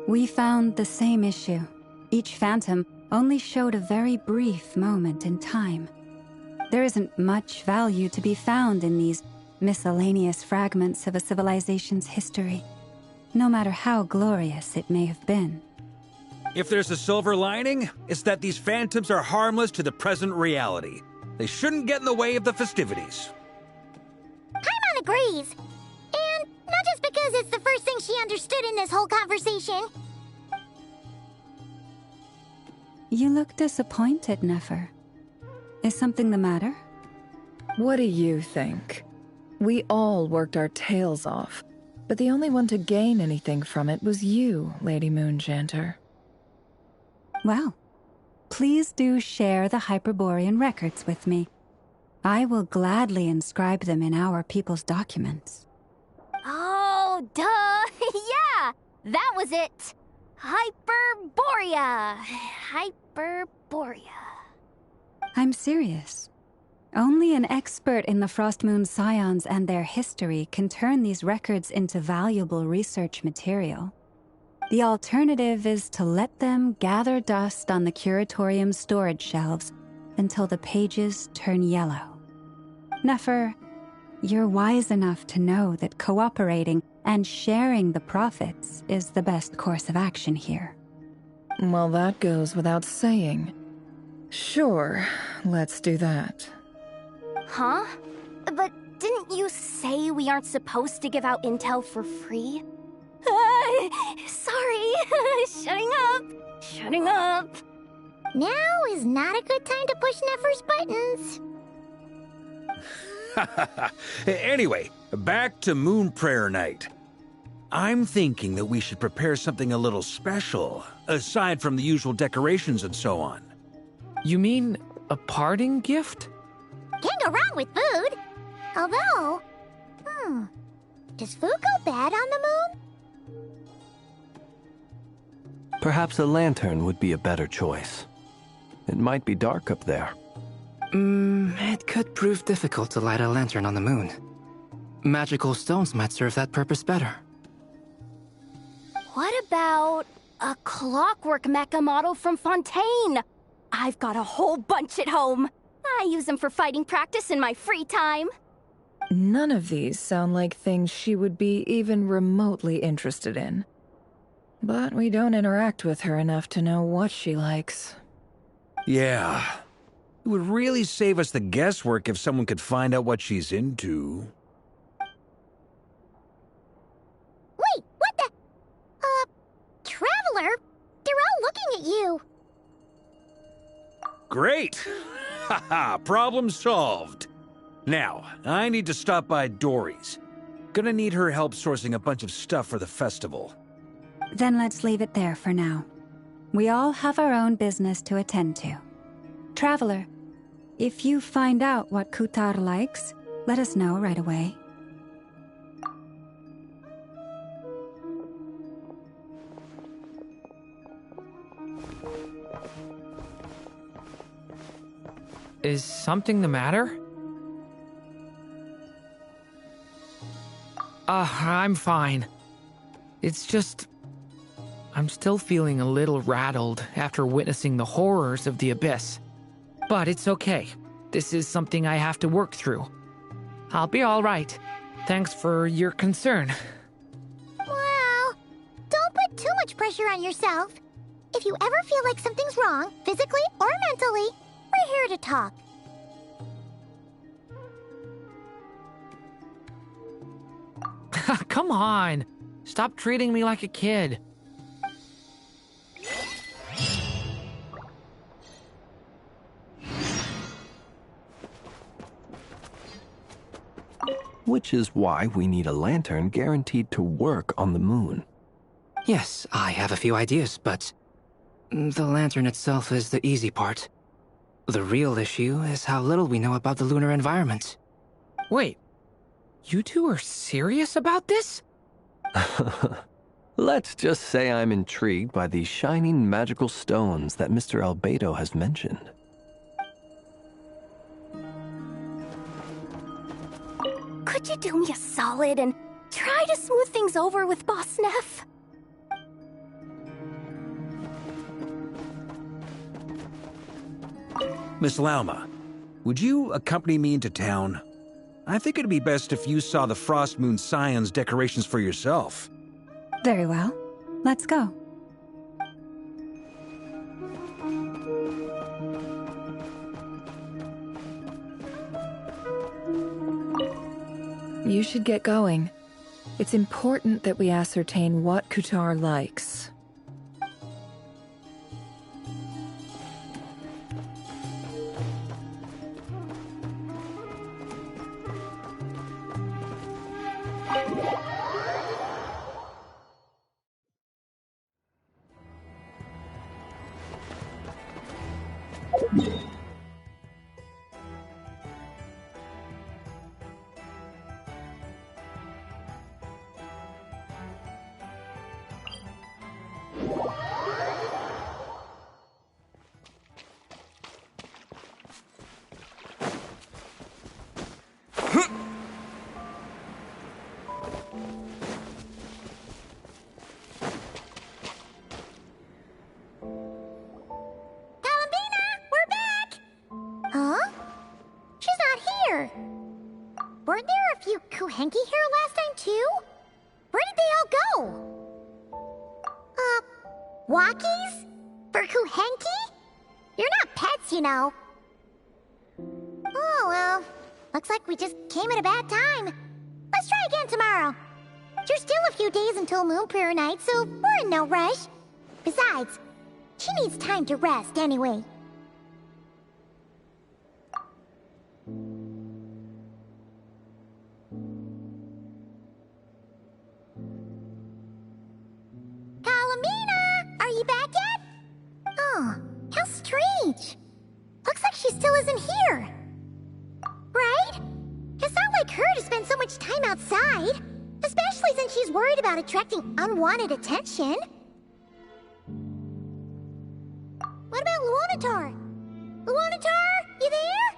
We found the same issue. Each phantom only showed a very brief moment in time. There isn't much value to be found in these miscellaneous fragments of a civilization's history, no matter how glorious it may have been. If there's a silver lining, it's that these phantoms are harmless to the present reality. They shouldn't get in the way of the festivities. Paimon agrees. And not just because it's the first thing she understood in this whole conversation. You look disappointed, Nefer. Is something the matter? What do you think? We all worked our tails off, but the only one to gain anything from it was you, Lady Moonjanter. Well, please do share the Hyperborean records with me. I will gladly inscribe them in our people's documents. Oh, duh! Yeah! That was it! Hyperborea! Hyperborea. I'm serious. Only an expert in the Frostmoon Scions and their history can turn these records into valuable research material. The alternative is to let them gather dust on the Curatorium's storage shelves until the pages turn yellow. Nefer, you're wise enough to know that cooperating and sharing the profits is the best course of action here. Well, that goes without saying. Sure, let's do that. Huh? But didn't you say we aren't supposed to give out intel for free? Sorry. Shutting up! Shutting up! Now is not a good time to push Nefer's buttons. Anyway, back to Moon Prayer Night. I'm thinking that we should prepare something a little special, aside from the usual decorations and so on. You mean a parting gift? Can't go wrong with food. Although, does food go bad on the moon? Perhaps a lantern would be a better choice. It might be dark up there. It could prove difficult to light a lantern on the moon. Magical stones might serve that purpose better. What about a clockwork mecha model from Fontaine? I've got a whole bunch at home. I use them for fighting practice in my free time. None of these sound like things she would be even remotely interested in. But we don't interact with her enough to know what she likes. Yeah. It would really save us the guesswork if someone could find out what she's into. Wait, what the? Traveler? They're all looking at you. Great! Haha, problem solved. Now, I need to stop by Dory's. Gonna need her help sourcing a bunch of stuff for the festival. Then let's leave it there for now. We all have our own business to attend to. Traveler, if you find out what Kutar likes, let us know right away. Is something the matter? I'm fine. It's just... I'm still feeling a little rattled after witnessing the horrors of the Abyss. But it's okay. This is something I have to work through. I'll be all right. Thanks for your concern. Well, don't put too much pressure on yourself. If you ever feel like something's wrong, physically or mentally, we're here to talk. Come on. Stop treating me like a kid. Which is why we need a lantern guaranteed to work on the moon. Yes, I have a few ideas, but the lantern itself is the easy part. The real issue is how little we know about the lunar environment. Wait, you two are serious about this? Let's just say I'm intrigued by these shining magical stones that Mr. Albedo has mentioned. Could you do me a solid and try to smooth things over with Boss Neff? Miss Lauma, would you accompany me into town? I think it'd be best if you saw the Frost Moon Scion's decorations for yourself. Very well. Let's go. You should get going. It's important that we ascertain what Kutar likes. Weren't there a few Kuhenki here last time, too? Where did they all go? Walkies? For Kuhenki? You're not pets, you know. Oh, well. Looks like we just came at a bad time. Let's try again tomorrow. There's still a few days until Moon Prayer Night, so we're in no rush. Besides, she needs time to rest anyway. Kalamina! Are you back yet? Oh, how strange. Looks like she still isn't here. Right? It's not like her to spend so much time outside. Especially since she's worried about attracting unwanted attention. What about Luonatar? Luonatar, you there?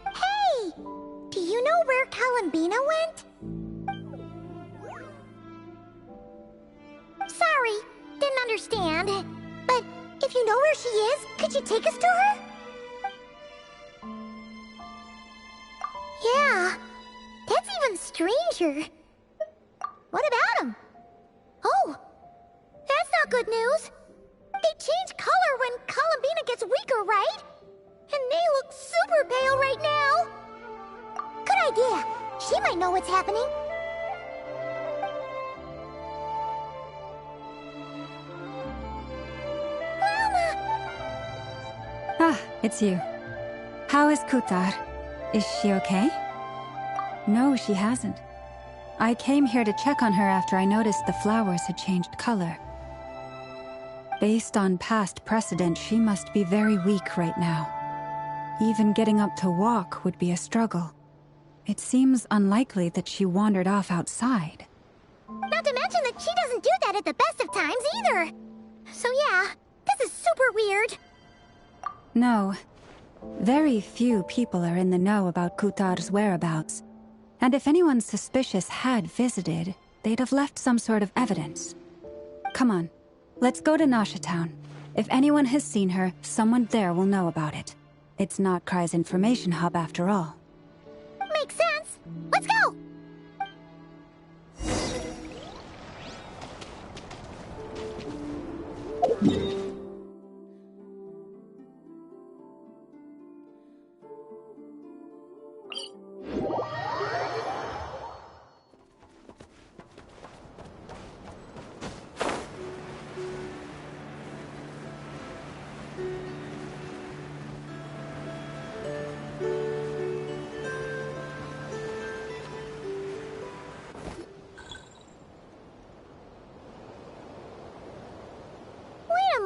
Hey! Do you know where Kalambina went? Sorry, didn't understand. But if you know where she is, could you take us to her? Yeah, that's even stranger. What about him? Oh, that's not good news. They change color when Kalambina gets weaker, right? And they look super pale right now. Good idea. She might know what's happening. Ah, it's you. How is Kutar? Is she okay? No, she hasn't. I came here to check on her after I noticed the flowers had changed color. Based on past precedent, she must be very weak right now. Even getting up to walk would be a struggle. It seems unlikely that she wandered off outside. Not to mention that she doesn't do that at the best of times either. So yeah, this is super weird. No. Very few people are in the know about Kutar's whereabouts. And if anyone suspicious had visited, they'd have left some sort of evidence. Come on, let's go to Nasha Town. If anyone has seen her, someone there will know about it. It's not Krai's information hub after all. Makes sense. Let's go!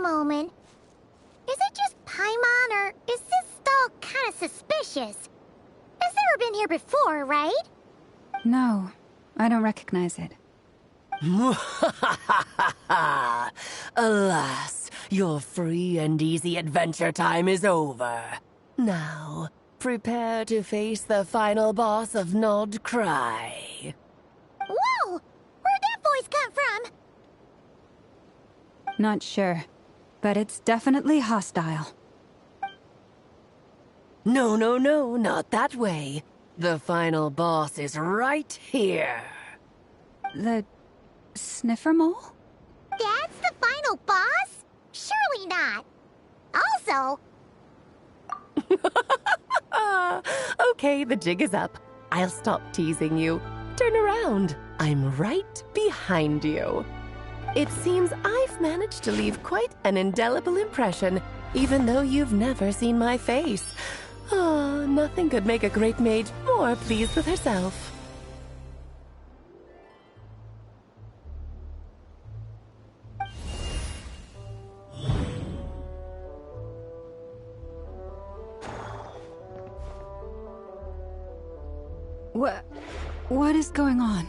Moment. Is it just Paimon, or is this stall kind of suspicious? It's never been here before, right? No, I don't recognize it. Alas, your free and easy adventure time is over. Now, prepare to face the final boss of Nod Krai. Whoa! Where'd that voice come from? Not sure. But it's definitely hostile. No, not that way. The final boss is right here. The sniffer mole? That's the final boss? Surely not. Also... Okay, the jig is up. I'll stop teasing you. Turn around. I'm right behind you. It seems I've managed to leave quite an indelible impression, even though you've never seen my face. Oh, nothing could make a great mage more pleased with herself. What is going on?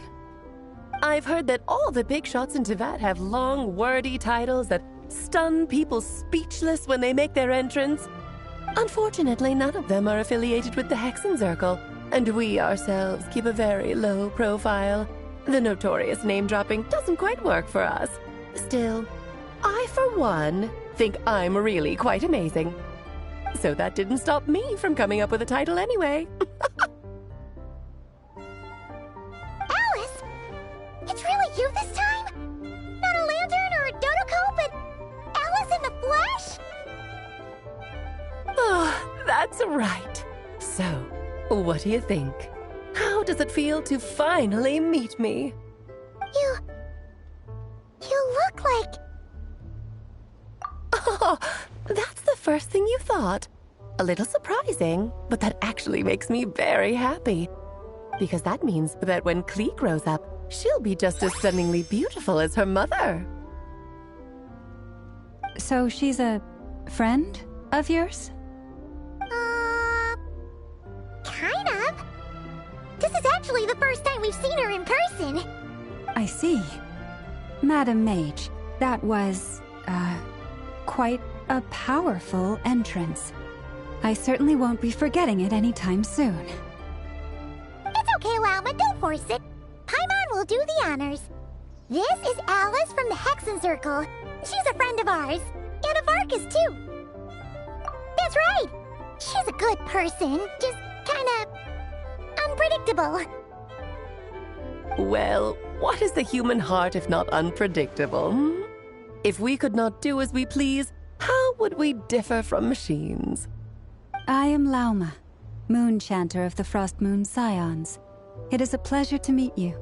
I've heard that all the big shots in Teyvat have long, wordy titles that stun people speechless when they make their entrance. Unfortunately, none of them are affiliated with the Hexenzirkel, and we ourselves keep a very low profile. The notorious name-dropping doesn't quite work for us. Still, I, for one, think I'm really quite amazing. So that didn't stop me from coming up with a title anyway. It's really you this time? Not a lantern or a Dodoko, but Alice in the flesh? Oh, that's right. So, what do you think? How does it feel to finally meet me? look like... Oh, that's the first thing you thought. A little surprising, but that actually makes me very happy. Because that means that when Klee grows up, she'll be just as stunningly beautiful as her mother. So she's a friend of yours? Kind of. This is actually the first time we've seen her in person. I see. Madam Mage, that was, quite a powerful entrance. I certainly won't be forgetting it anytime soon. It's okay, Lauma, don't force it. Paimon will do the honors. This is Alice from the Hexen Circle. She's a friend of ours. And of Arcus, too. That's right. She's a good person, just kinda... unpredictable. Well, what is the human heart if not unpredictable? Hmm? If we could not do as we please, how would we differ from machines? I am Lauma, Moon Chanter of the Frost Moon Scions. It is a pleasure to meet you.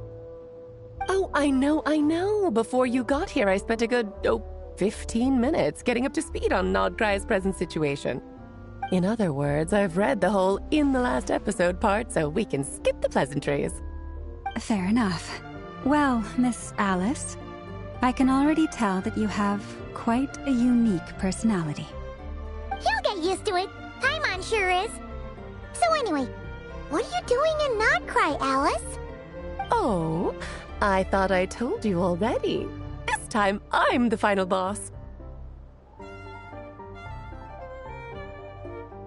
Oh, I know. Before you got here, I spent a good, 15 minutes getting up to speed on Nodkrai's present situation. In other words, I've read the whole "in the last episode" part, so we can skip the pleasantries. Fair enough. Well, Miss Alice, I can already tell that you have quite a unique personality. He'll get used to it. Paimon sure is. So anyway, what are you doing in Nodkrai, Alice? Oh, I thought I told you already. This time, I'm the final boss.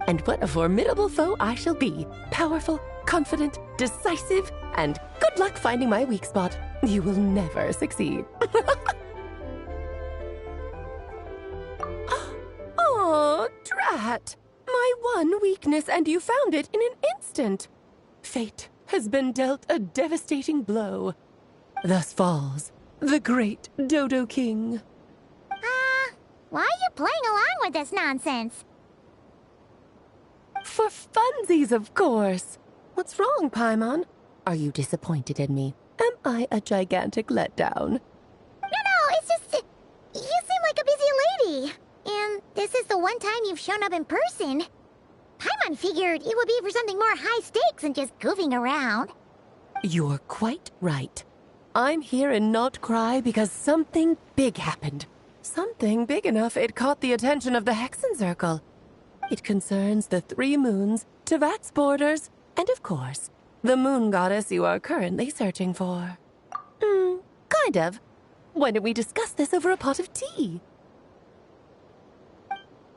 And what a formidable foe I shall be. Powerful, confident, decisive, and good luck finding my weak spot. You will never succeed. Oh, drat! My one weakness, and you found it in an instant. Fate has been dealt a devastating blow. Thus falls the great Dodo King. Why are you playing along with this nonsense? For funsies, of course. What's wrong, Paimon? Are you disappointed in me? Am I a gigantic letdown? No, it's just... you seem like a busy lady. And this is the one time you've shown up in person. Paimon figured it would be for something more high stakes than just goofing around. You're quite right. I'm here in Nodkrai because something big happened. Something big enough it caught the attention of the Hexen Circle. It concerns the 3 moons, Tevat's borders, and of course, the moon goddess you are currently searching for. Kind of. Why don't we discuss this over a pot of tea?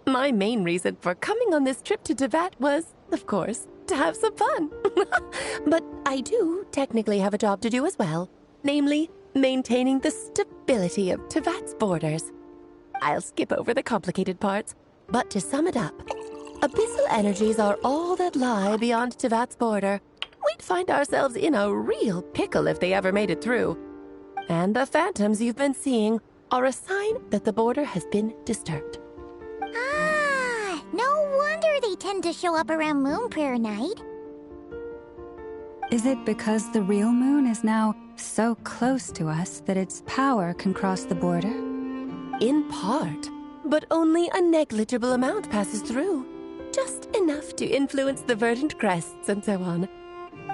My main reason for coming on this trip to Tevat was, of course, to have some fun. But I do technically have a job to do as well. Namely, maintaining the stability of Tevat's borders. I'll skip over the complicated parts, but to sum it up, abyssal energies are all that lie beyond Tevat's border. We'd find ourselves in a real pickle if they ever made it through. And the phantoms you've been seeing are a sign that the border has been disturbed. No wonder they tend to show up around Moon Prayer Night. Is it because the real moon is now so close to us that its power can cross the border? In part, but only a negligible amount passes through. Just enough to influence the verdant crests and so on.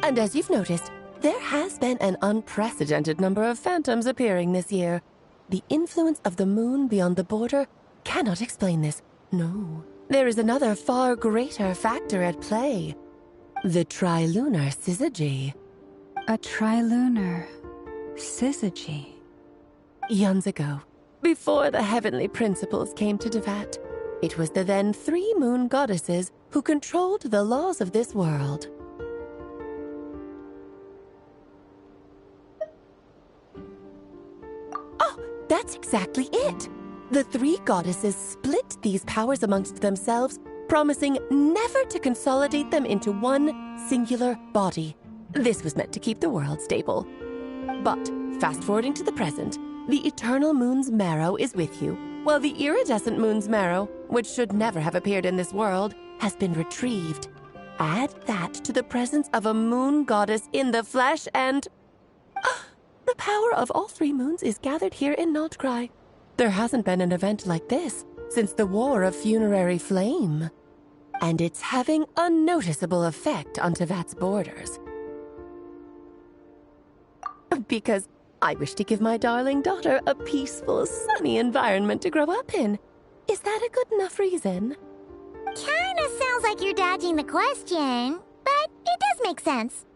And as you've noticed, there has been an unprecedented number of phantoms appearing this year. The influence of the moon beyond the border cannot explain this. No, there is another far greater factor at play. The trilunar syzygy. A trilunar syzygy? Eons ago, before the heavenly principles came to Tevat, it was the then 3 moon goddesses who controlled the laws of this world. Oh, that's exactly it! The 3 goddesses split these powers amongst themselves, promising never to consolidate them into one singular body. This was meant to keep the world stable. But, fast-forwarding to the present, the eternal moon's marrow is with you, while the iridescent moon's marrow, which should never have appeared in this world, has been retrieved. Add that to the presence of a moon goddess in the flesh and... the power of all 3 moons is gathered here in Nodkrai. There hasn't been an event like this since the War of Funerary Flame. And it's having a noticeable effect on Tevat's borders. Because I wish to give my darling daughter a peaceful, sunny environment to grow up in. Is that a good enough reason? Kinda sounds like you're dodging the question, but it does make sense.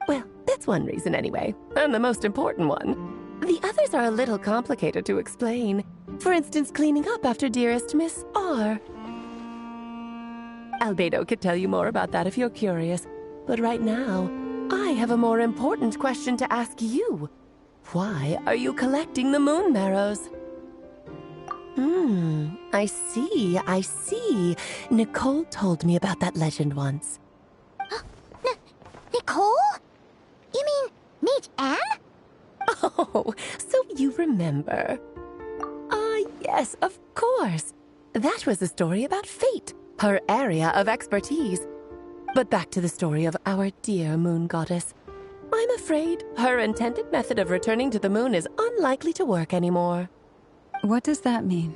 Well, that's one reason anyway, and the most important one. The others are a little complicated to explain. For instance, cleaning up after dearest Miss R. Albedo could tell you more about that if you're curious, but right now, I have a more important question to ask you. Why are you collecting the moon marrows? I see. Nicole told me about that legend once. Nicole? You mean Mage Anne? Oh, so you remember. Yes, of course. That was a story about fate, her area of expertise. But back to the story of our dear moon goddess. I'm afraid her intended method of returning to the moon is unlikely to work anymore. What does that mean?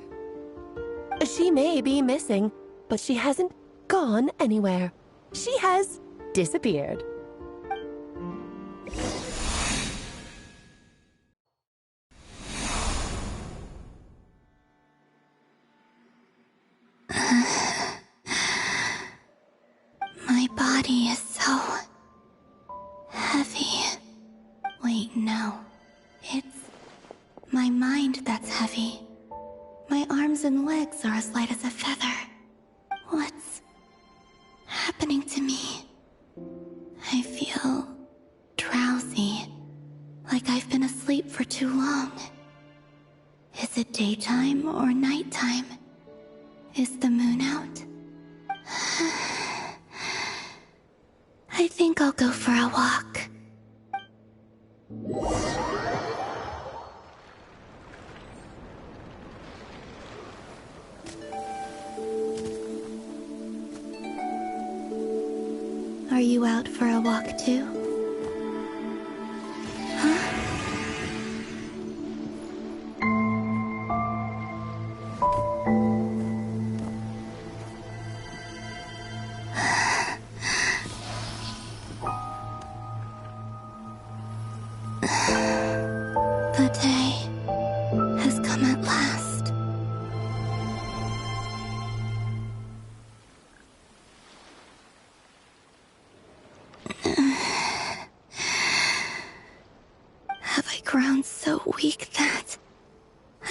She may be missing, but she hasn't gone anywhere. She has disappeared. My body is so heavy. Wait, no. It's my mind that's heavy. My arms and legs are as light as a feather. What's happening to me? I feel drowsy, like I've been asleep for too long. Is it daytime or nighttime? Is the moon out? I think I'll go for a walk. Are you out for a walk too? Huh? The day has come at last. Have I grown so weak that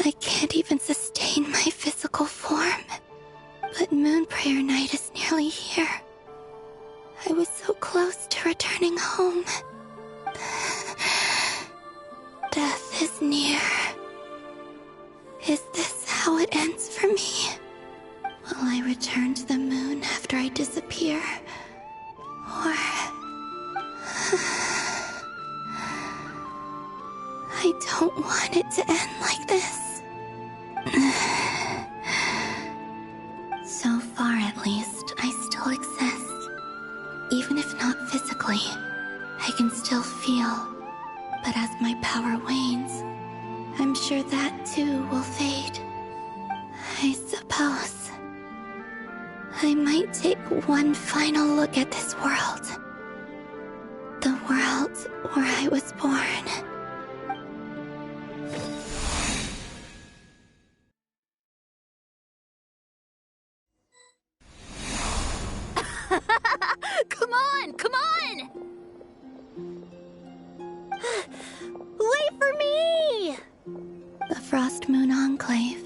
I can't even sustain my physical form? But Moon Prayer Night is nearly here. I was so close to returning home. Death is near. Is this how it ends for me? Will I return to the moon after I disappear? Or... I don't want it to end like this. So far, at least, I still exist. Even if not physically, I can still feel. But as my power wanes, I'm sure that too will fade. I suppose I might take one final look at this world. The world where I was born. Come on! Come on! Wait for me! The Frost Moon Enclave.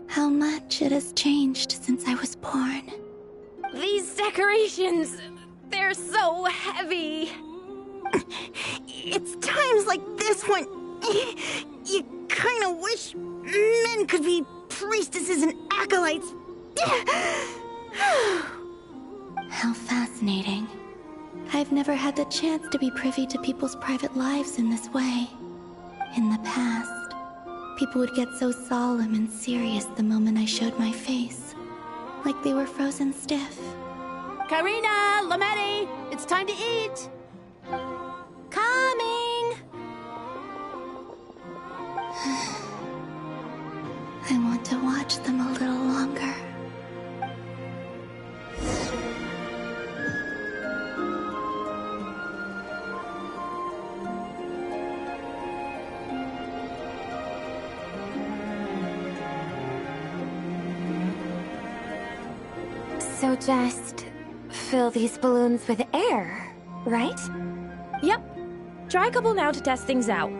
How much it has changed since I was born. These decorations, they're so heavy. It's times like this when you kind of wish men could be priestesses and acolytes. How fascinating. I've never had the chance to be privy to people's private lives in this way. In the past, people would get so solemn and serious the moment I showed my face. Like they were frozen stiff. Karina, Lametti, it's time to eat. Coming! to watch them a little longer. So just fill these balloons with air, right? Yep. Try a couple now to test things out.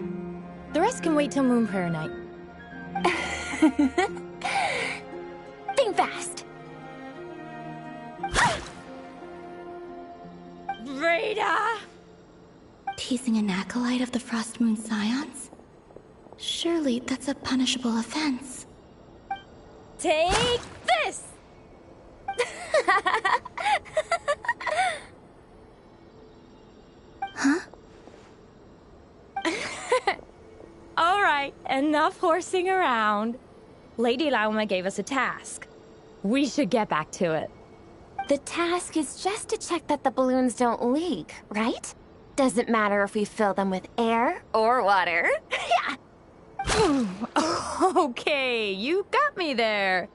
The rest can wait till Moon Prayer Night. Think fast. Rita! Teasing an acolyte of the Frost Moon Scions? Surely that's a punishable offense. Take this! Huh? All right, enough horsing around. Lady Lauma gave us a task. We should get back to it. The task is just to check that the balloons don't leak, right? Doesn't matter if we fill them with air or water. Yeah. Okay, you got me there.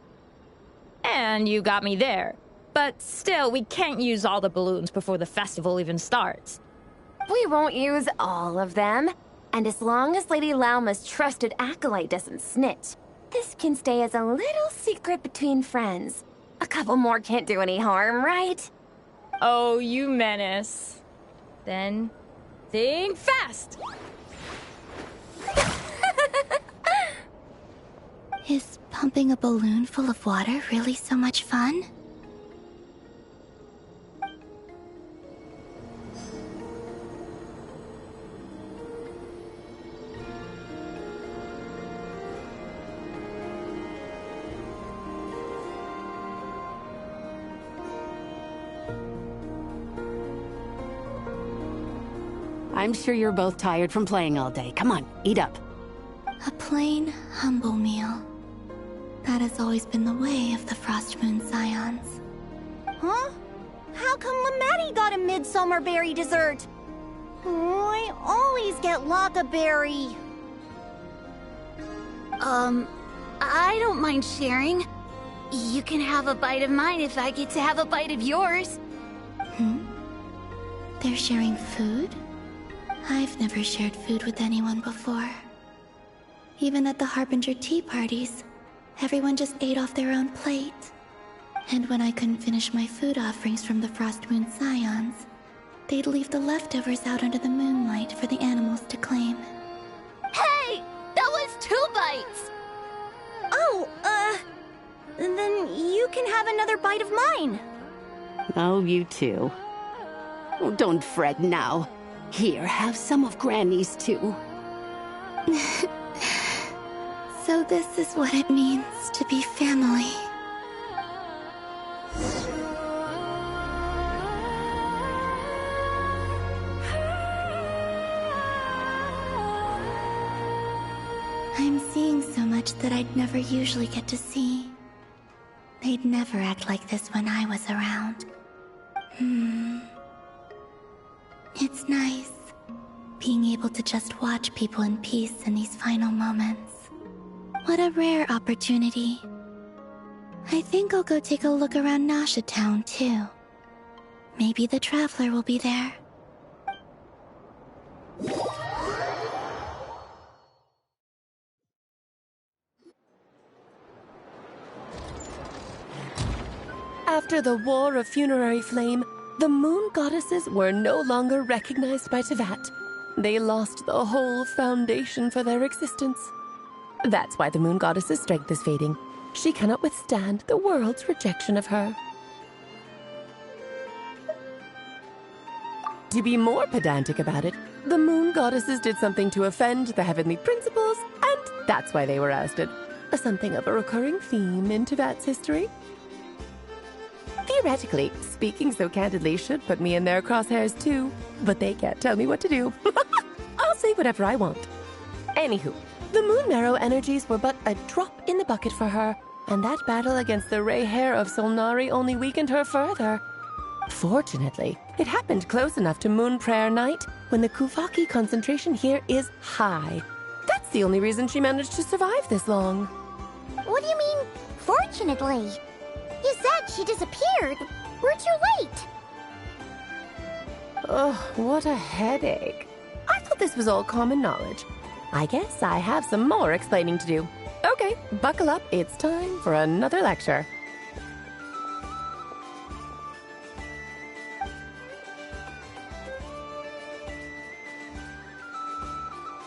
And you got me there. But still, we can't use all the balloons before the festival even starts. We won't use all of them. And as long as Lady Lauma's trusted acolyte doesn't snitch, this can stay as a little secret between friends. A couple more can't do any harm, right? Oh, you menace. Then, think fast! Is pumping a balloon full of water really so much fun? I'm sure you're both tired from playing all day. Come on, eat up. A plain, humble meal. That has always been the way of the Frost Moon Scions. Huh? How come Lamatti got a midsummer berry dessert? Oh, I always get Lockaberry. I don't mind sharing. You can have a bite of mine if I get to have a bite of yours. They're sharing food? I've never shared food with anyone before. Even at the Harbinger tea parties, everyone just ate off their own plate. And when I couldn't finish my food offerings from the Frost Moon Scions, they'd leave the leftovers out under the moonlight for the animals to claim. Hey! That was 2 bites! Oh, then you can have another bite of mine. Oh, you too. Oh, don't fret now. Here, have some of Granny's too. So this is what it means to be family. I'm seeing so much that I'd never usually get to see. They'd never act like this when I was around. It's nice, being able to just watch people in peace in these final moments. What a rare opportunity. I think I'll go take a look around Nasha Town, too. Maybe the Traveler will be there. After the War of Funerary Flame, the Moon Goddesses were no longer recognized by Teyvat. They lost the whole foundation for their existence. That's why the Moon Goddess's strength is fading. She cannot withstand the world's rejection of her. To be more pedantic about it, the Moon Goddesses did something to offend the Heavenly Principles, and that's why they were ousted. Something of a recurring theme in Teyvat's history. Theoretically, speaking so candidly should put me in their crosshairs too, but they can't tell me what to do. I'll say whatever I want. Anywho, the Moon Marrow energies were but a drop in the bucket for her, and that battle against the Ray Hair of Solnari only weakened her further. Fortunately, it happened close enough to Moon Prayer Night, when the Kuvaki concentration here is high. That's the only reason she managed to survive this long. What do you mean, fortunately? You said she disappeared. We're too late. Oh, what a headache. I thought this was all common knowledge. I guess I have some more explaining to do. Okay, buckle up. It's time for another lecture.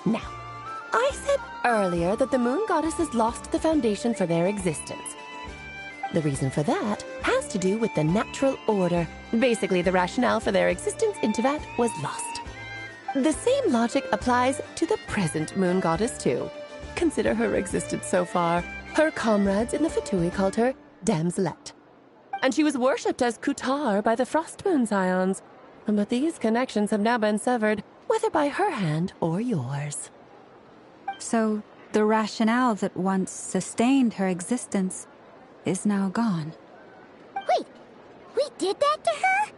Now, I said earlier that the moon goddesses lost the foundation for their existence. The reason for that has to do with the natural order. Basically, the rationale for their existence in Teyvat was lost. The same logic applies to the present moon goddess, too. Consider her existence so far. Her comrades in the Fatui called her Damselette. And she was worshipped as Kutar by the Frost Moon Scions. But these connections have now been severed, whether by her hand or yours. So, the rationale that once sustained her existence is now gone. Wait, we did that to her?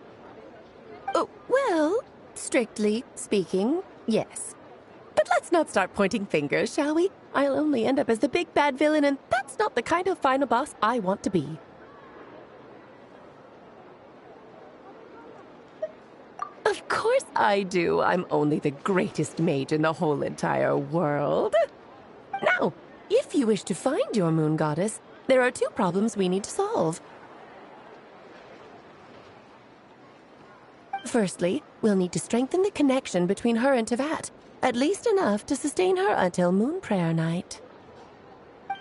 Oh, well, strictly speaking, yes. But let's not start pointing fingers, shall we? I'll only end up as the big bad villain, and that's not the kind of final boss I want to be. Of course I do. I'm only the greatest mage in the whole entire world. Now, if you wish to find your moon goddess, there are two problems we need to solve. Firstly, we'll need to strengthen the connection between her and Teyvat, at least enough to sustain her until Moon Prayer Night.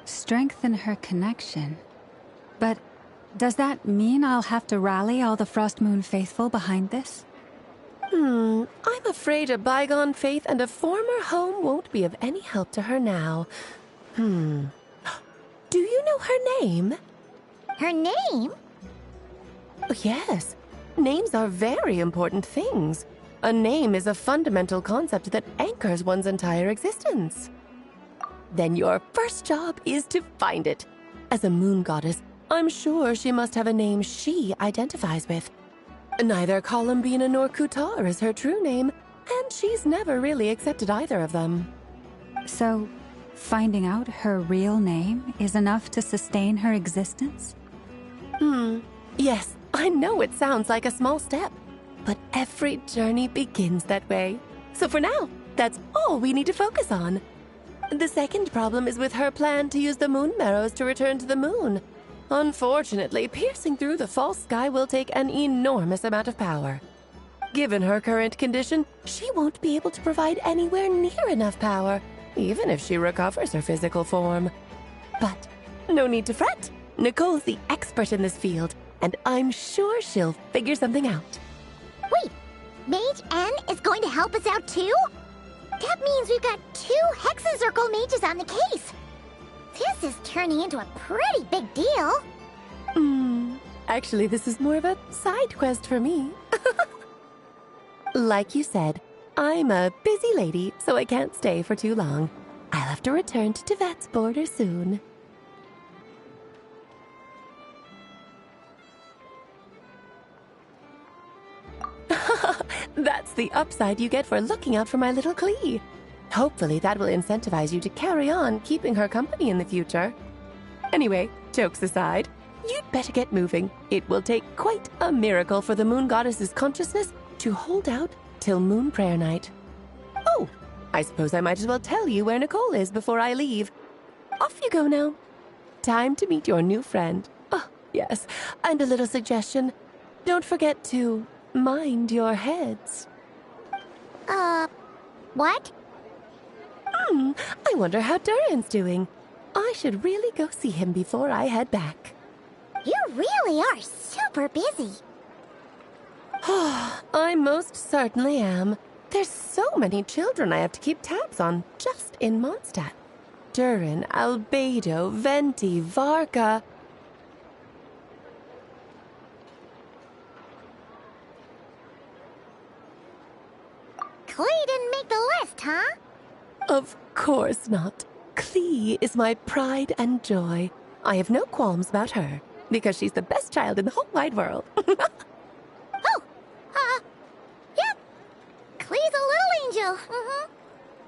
Strengthen her connection? But does that mean I'll have to rally all the Frost Moon faithful behind this? I'm afraid a bygone faith and a former home won't be of any help to her now. Do you know her name? Her name? Oh, yes. Names are very important things. A name is a fundamental concept that anchors one's entire existence. Then your first job is to find it. As a moon goddess, I'm sure she must have a name she identifies with. Neither Columbina nor Kutar is her true name, and she's never really accepted either of them. So, finding out her real name is enough to sustain her existence? Yes, I know it sounds like a small step, but every journey begins that way. So for now, that's all we need to focus on. The second problem is with her plan to use the moon marrows to return to the moon. Unfortunately, piercing through the false sky will take an enormous amount of power. Given her current condition, she won't be able to provide anywhere near enough power, even if she recovers her physical form. But no need to fret. Nicole's the expert in this field, and I'm sure she'll figure something out. Wait, Mage N is going to help us out too? That means we've got 2 Hexencircle mages on the case. This is turning into a pretty big deal. Actually, this is more of a side quest for me. Like you said, I'm a busy lady, so I can't stay for too long. I'll have to return to Teyvat's border soon. That's the upside you get for looking out for my little Klee. Hopefully that will incentivize you to carry on keeping her company in the future. Anyway, jokes aside, you'd better get moving. It will take quite a miracle for the moon goddess's consciousness to hold out till Moon Prayer Night. Oh, I suppose I might as well tell you where Nicole is before I leave. Off you go now. Time to meet your new friend. Oh, yes, and a little suggestion. Don't forget to mind your heads. What? I wonder how Durin's doing. I should really go see him before I head back. You really are super busy. I most certainly am. There's so many children I have to keep tabs on just in Mondstadt. Durin, Albedo, Venti, Varka. Klee didn't make the list, huh? Of course not. Klee is my pride and joy. I have no qualms about her, because she's the best child in the whole wide world. Yep. Klee's a little angel.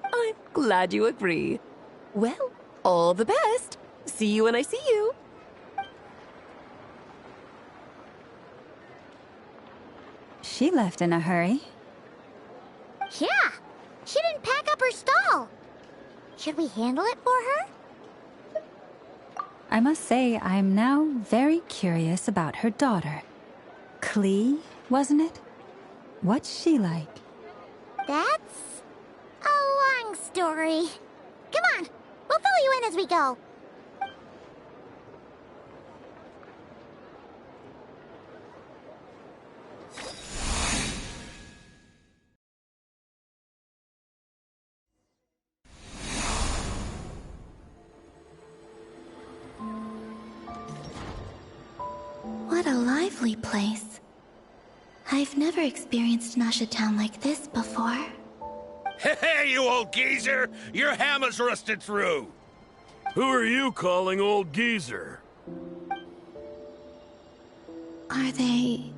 I'm glad you agree. Well, all the best. see you when I see you. She left in a hurry. Yeah, she didn't pack up her stall. Should we handle it for her? I must say, I'm now very curious about her daughter. Klee, wasn't it? What's she like? That's a long story. Come on, we'll fill you in as we go. What a lively place. I've never experienced Nasha Town like this before. Hey, you old geezer! Your hammer's rusted through! Who are you calling old geezer? Are they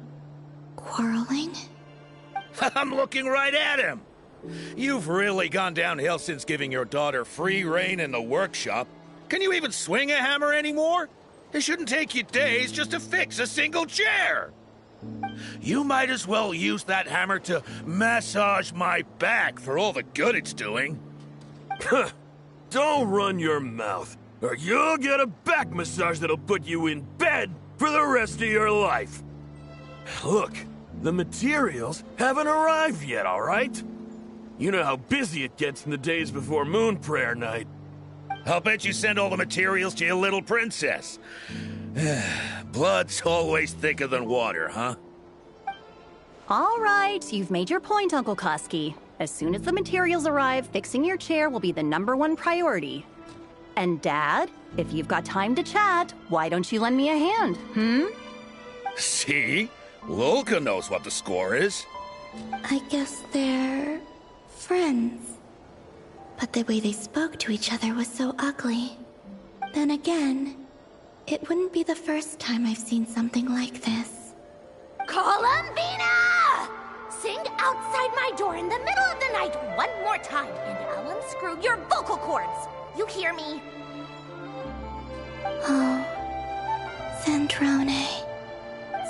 quarreling? I'm looking right at him! You've really gone downhill since giving your daughter free rein in the workshop. Can you even swing a hammer anymore? It shouldn't take you days just to fix a single chair! You might as well use that hammer to massage my back for all the good it's doing. Don't run your mouth, or you'll get a back massage that'll put you in bed for the rest of your life. Look, the materials haven't arrived yet, all right? You know how busy it gets in the days before Moon Prayer Night. I'll bet you send all the materials to your little princess. Blood's always thicker than water, huh? All right, you've made your point, Uncle Koski. As soon as the materials arrive, fixing your chair will be the #1 priority. And Dad, if you've got time to chat, why don't you lend me a hand, See? Lolka knows what the score is. I guess they're friends. But the way they spoke to each other was so ugly. Then again, it wouldn't be the first time I've seen something like this. Columbina! Sing outside my door in the middle of the night one more time, and I'll unscrew your vocal cords. You hear me? Oh, Zandrone.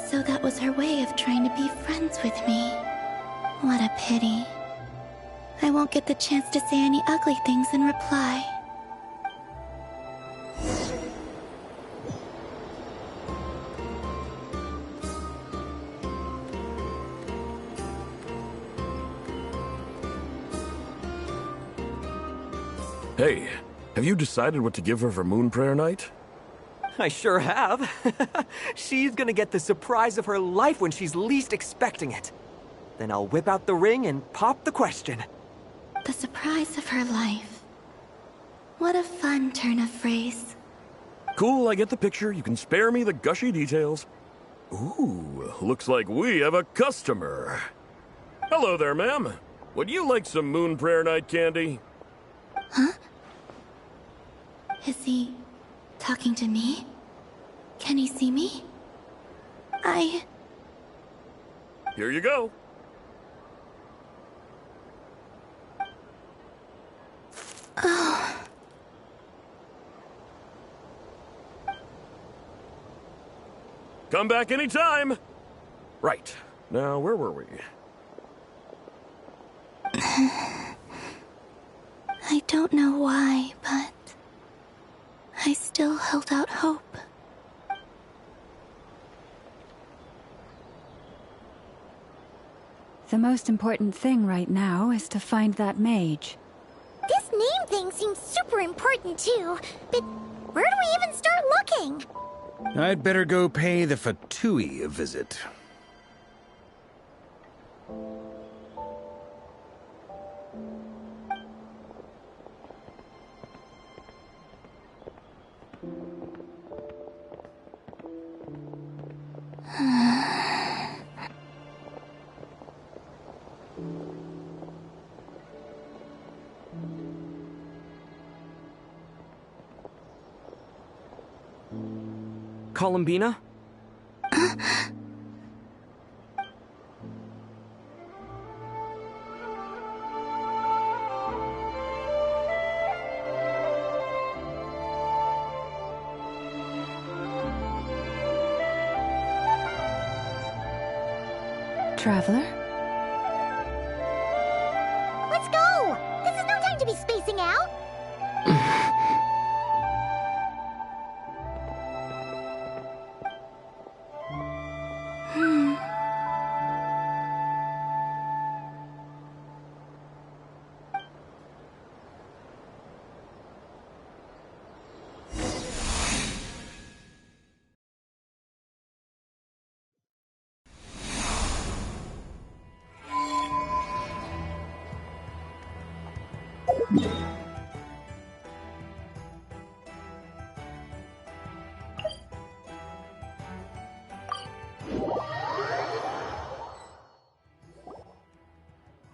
So that was her way of trying to be friends with me. What a pity. I won't get the chance to say any ugly things in reply. Hey, have you decided what to give her for Moon Prayer Night? I sure have. She's gonna get the surprise of her life when she's least expecting it. Then I'll whip out the ring and pop the question. The surprise of her life. What a fun turn of phrase. Cool, I get the picture. You can spare me the gushy details. Ooh, looks like we have a customer. Hello there, ma'am. Would you like some Moon Prayer Night candy? Huh? Is he talking to me? Can he see me? Here you go. Oh. Come back anytime. Right. Now, where were we? I don't know why, but I still held out hope. The most important thing right now is to find that mage. This name thing seems super important too, but where do we even start looking? I'd better go pay the Fatui a visit. Columbina? Traveler? Let's go! This is no time to be spacing out!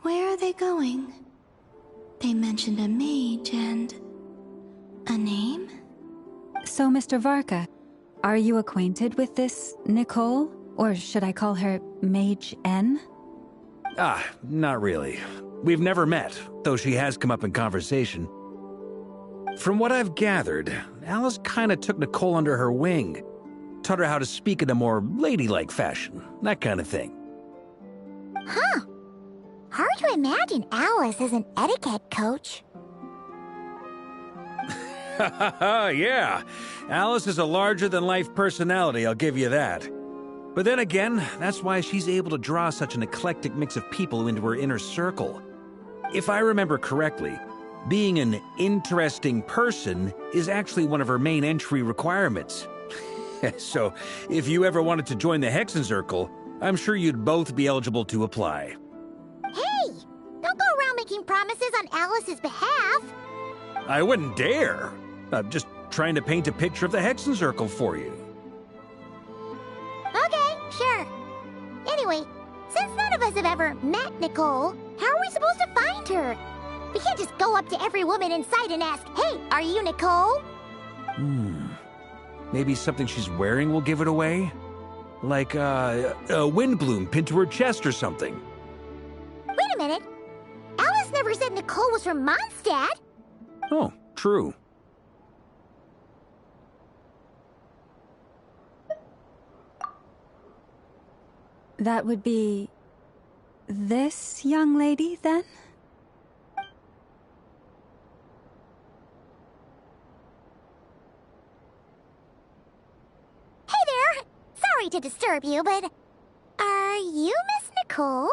Where are they going? They mentioned a mage and... a name? So, Mr. Varka, are you acquainted with this Nicole? Or should I call her Mage N? Not really. We've never met, though she has come up in conversation. From what I've gathered, Alice kinda took Nicole under her wing. Taught her how to speak in a more ladylike fashion, that kind of thing. Huh. Hard to imagine Alice as an etiquette coach. Yeah, Alice is a larger-than-life personality, I'll give you that. But then again, that's why she's able to draw such an eclectic mix of people into her inner circle. If I remember correctly, being an interesting person is actually one of her main entry requirements. So, if you ever wanted to join the Hexenzirkel, I'm sure you'd both be eligible to apply. Hey! Don't go around making promises on Alice's behalf! I wouldn't dare. I'm just trying to paint a picture of the Hexenzirkel for you. Okay, sure. Anyway, since none of us have ever met Nicole, how are we supposed to find her? We can't just go up to every woman in sight and ask, "Hey, are you Nicole?" Maybe something she's wearing will give it away? Like, a windbloom pinned to her chest or something. Wait a minute. Alice never said Nicole was from Mondstadt. Oh, true. That would be... this young lady, then? Hey there! Sorry to disturb you, but... are you Miss Nicole?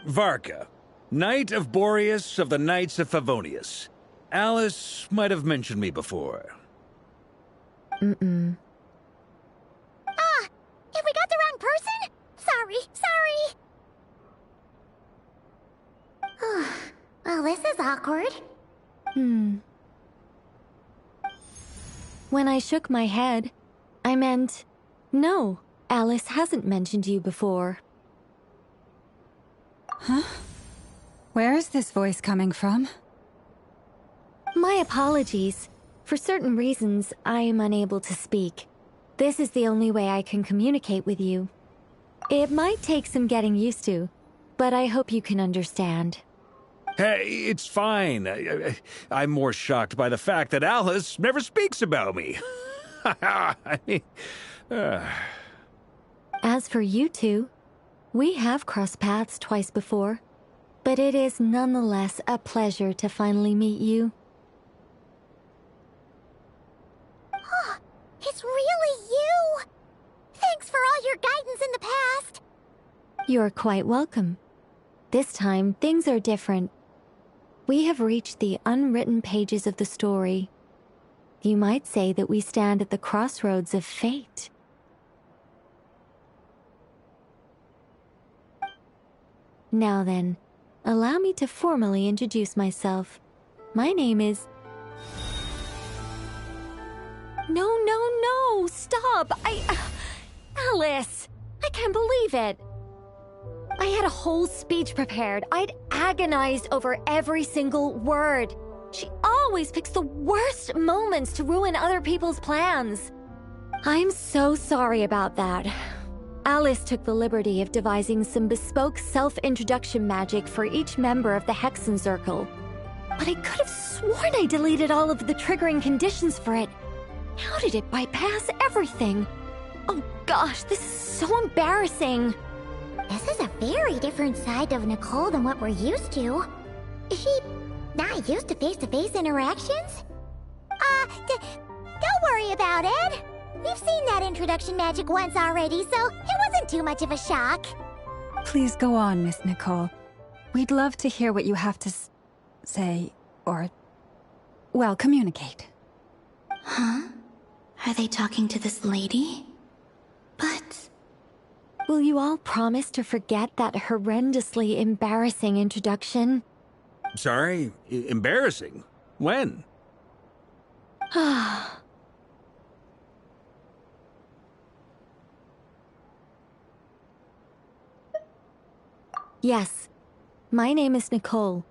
Varka, Knight of Boreas of the Knights of Favonius. Alice might have mentioned me before. Mm-mm. Ah! Have we got the wrong person? Sorry. Well, this is awkward. When I shook my head, I meant, no, Alice hasn't mentioned you before. Huh? Where is this voice coming from? My apologies. For certain reasons, I am unable to speak. This is the only way I can communicate with you. It might take some getting used to, but I hope you can understand. Hey, it's fine. I'm more shocked by the fact that Alice never speaks about me. I mean, As for you two, we have crossed paths twice before, but it is nonetheless a pleasure to finally meet you. It's really you! Thanks for all your guidance in the past! You're quite welcome. This time, things are different. We have reached the unwritten pages of the story. You might say that we stand at the crossroads of fate. Now then, allow me to formally introduce myself. My name is... No, stop! Alice! I can't believe it! I had a whole speech prepared. I'd agonized over every single word. She always picks the worst moments to ruin other people's plans. I'm so sorry about that. Alice took the liberty of devising some bespoke self-introduction magic for each member of the Hexenzirkel. But I could have sworn I deleted all of the triggering conditions for it. How did it bypass everything? Oh gosh, this is so embarrassing. This is a very different side of Nicole than what we're used to. Is she not used to face-to-face interactions? Don't worry about it. We've seen that introduction magic once already, so it wasn't too much of a shock. Please go on, Miss Nicole. We'd love to hear what you have to say, or, well, communicate. Huh? Are they talking to this lady? But... Will you all promise to forget that horrendously embarrassing introduction? Sorry? Embarrassing? When? Yes, my name is Nicole,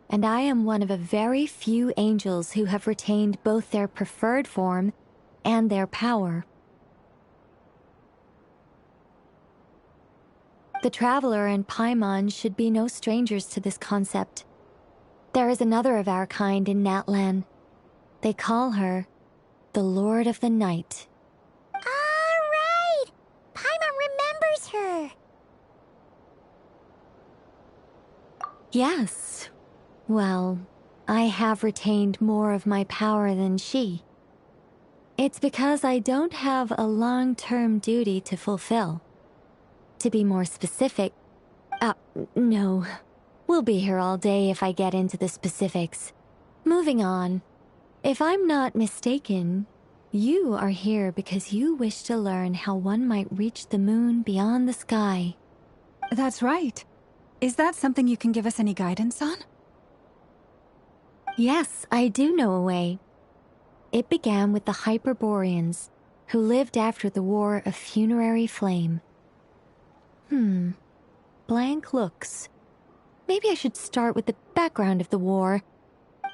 and I am one of a very few angels who have retained both their preferred form and their power. The Traveler and Paimon should be no strangers to this concept. There is another of our kind in Natlan. They call her the Lord of the Night. Alright! Paimon remembers her! Yes. Well, I have retained more of my power than she. It's because I don't have a long-term duty to fulfill. To be more specific... no. We'll be here all day if I get into the specifics. Moving on. If I'm not mistaken, you are here because you wish to learn how one might reach the moon beyond the sky. That's right. Is that something you can give us any guidance on? Yes, I do know a way. It began with the Hyperboreans, who lived after the War of Funerary Flame. Blank looks. Maybe I should start with the background of the war.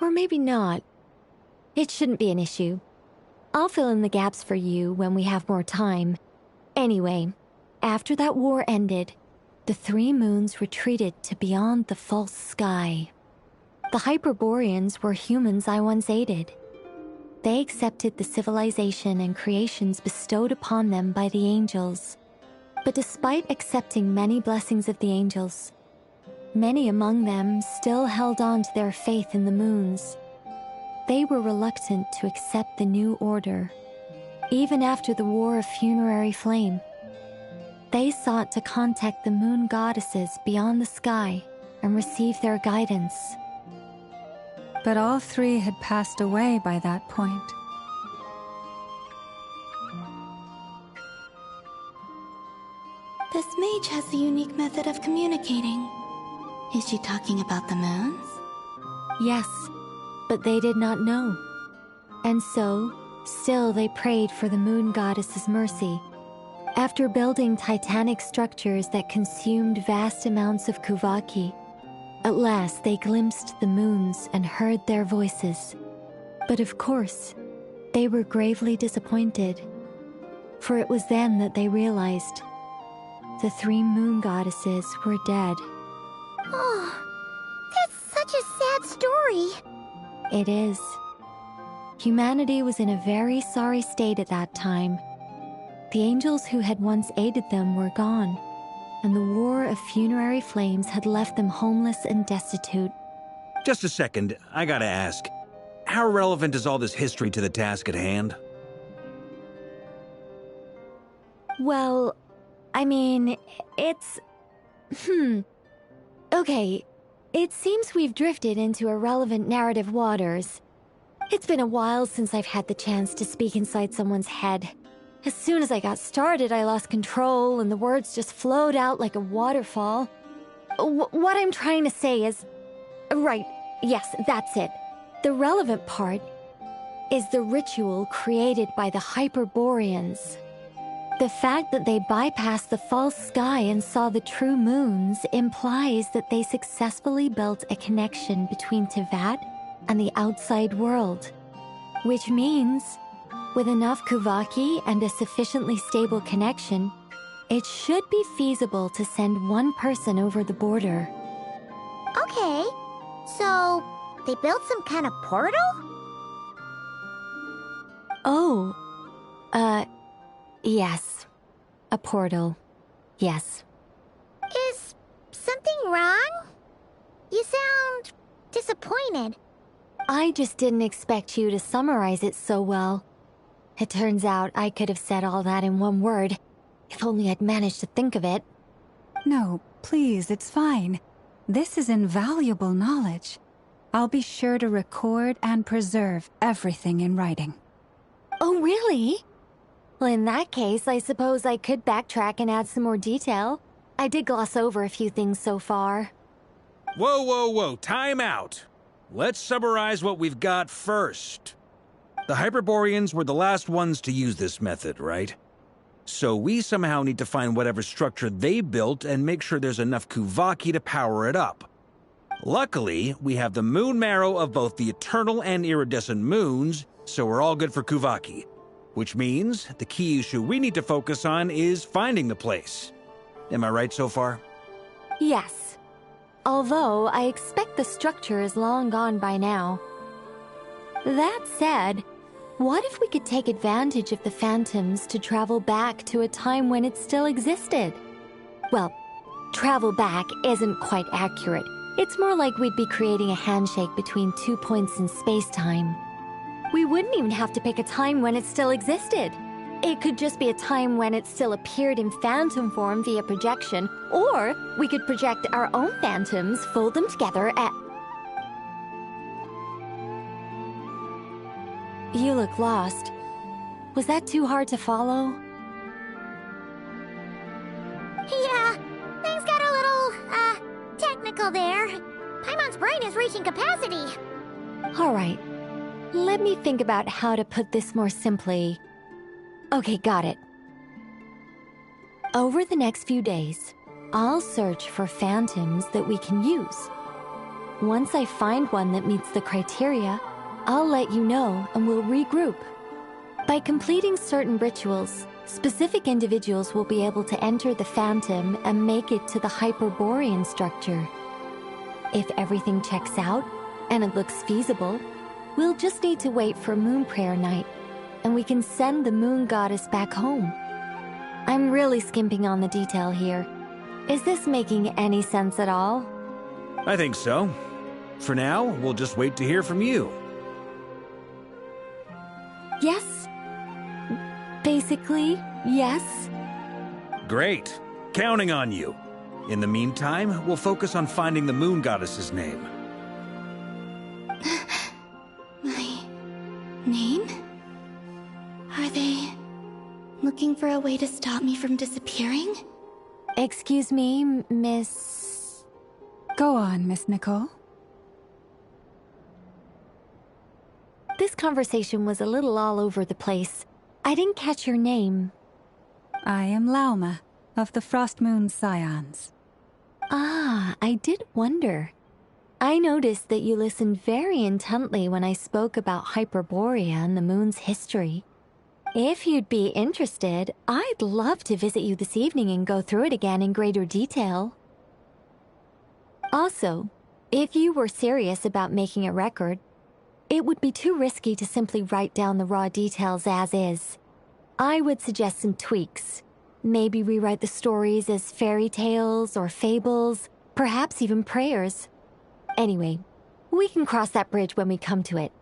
Or maybe not. It shouldn't be an issue. I'll fill in the gaps for you when we have more time. Anyway, after that war ended, the three moons retreated to beyond the false sky. The Hyperboreans were humans I once aided. They accepted the civilization and creations bestowed upon them by the angels. But despite accepting many blessings of the angels, many among them still held on to their faith in the moons. They were reluctant to accept the new order, even after the War of Funerary Flame. They sought to contact the moon goddesses beyond the sky and receive their guidance. But all three had passed away by that point. This mage has a unique method of communicating. Is she talking about the moons? Yes, but they did not know. And so, still they prayed for the moon goddess's mercy. After building titanic structures that consumed vast amounts of Kuvaki, at last they glimpsed the moons and heard their voices. But of course, they were gravely disappointed. For it was then that they realized the three moon goddesses were dead. Oh, that's such a sad story. It is. Humanity was in a very sorry state at that time. The angels who had once aided them were gone, and the War of Funerary Flames had left them homeless and destitute. Just a second, I gotta ask. How relevant is all this history to the task at hand? Well, I mean, it's... Okay, it seems we've drifted into irrelevant narrative waters. It's been a while since I've had the chance to speak inside someone's head. As soon as I got started, I lost control, and the words just flowed out like a waterfall. What I'm trying to say is... Right, yes, that's it. The relevant part is the ritual created by the Hyperboreans. The fact that they bypassed the false sky and saw the true moons implies that they successfully built a connection between Teyvat and the outside world. Which means, with enough Kuvaki and a sufficiently stable connection, it should be feasible to send one person over the border. Okay, so they built some kind of portal? Oh, yes. A portal. Yes. Is something wrong? You sound disappointed. I just didn't expect you to summarize it so well. It turns out I could have said all that in one word, if only I'd managed to think of it. No, please, it's fine. This is invaluable knowledge. I'll be sure to record and preserve everything in writing. Oh, really? Well, in that case, I suppose I could backtrack and add some more detail. I did gloss over a few things so far. Whoa, whoa, whoa, time out. Let's summarize what we've got first. The Hyperboreans were the last ones to use this method, right? So we somehow need to find whatever structure they built and make sure there's enough Kuvaki to power it up. Luckily, we have the moon marrow of both the eternal and iridescent moons, so we're all good for Kuvaki. Which means the key issue we need to focus on is finding the place. Am I right so far? Yes. Although I expect the structure is long gone by now. That said, what if we could take advantage of the phantoms to travel back to a time when it still existed? Well, travel back isn't quite accurate. It's more like we'd be creating a handshake between 2 points in space-time. We wouldn't even have to pick a time when it still existed. It could just be a time when it still appeared in phantom form via projection, or we could project our own phantoms, fold them together at... You look lost. Was that too hard to follow? Yeah, things got a little, technical there. Paimon's brain is reaching capacity. All right. Let me think about how to put this more simply. Okay, got it. Over the next few days, I'll search for phantoms that we can use. Once I find one that meets the criteria, I'll let you know and we'll regroup. By completing certain rituals, specific individuals will be able to enter the phantom and make it to the Hyperborean structure. If everything checks out, and it looks feasible, we'll just need to wait for Moon Prayer Night, and we can send the Moon Goddess back home. I'm really skimping on the detail here. Is this making any sense at all? I think so. For now, we'll just wait to hear from you. Yes. Basically, yes. Great. Counting on you. In the meantime, we'll focus on finding the Moon Goddess's name. My name? Are they looking for a way to stop me from disappearing? Excuse me, Miss... Go on, Miss Nicole. This conversation was a little all over the place. I didn't catch your name. I am Lauma, of the Frost Moon Scions. Ah, I did wonder. I noticed that you listened very intently when I spoke about Hyperborea and the moon's history. If you'd be interested, I'd love to visit you this evening and go through it again in greater detail. Also, if you were serious about making a record, it would be too risky to simply write down the raw details as is. I would suggest some tweaks. Maybe rewrite the stories as fairy tales or fables, perhaps even prayers. Anyway, we can cross that bridge when we come to it.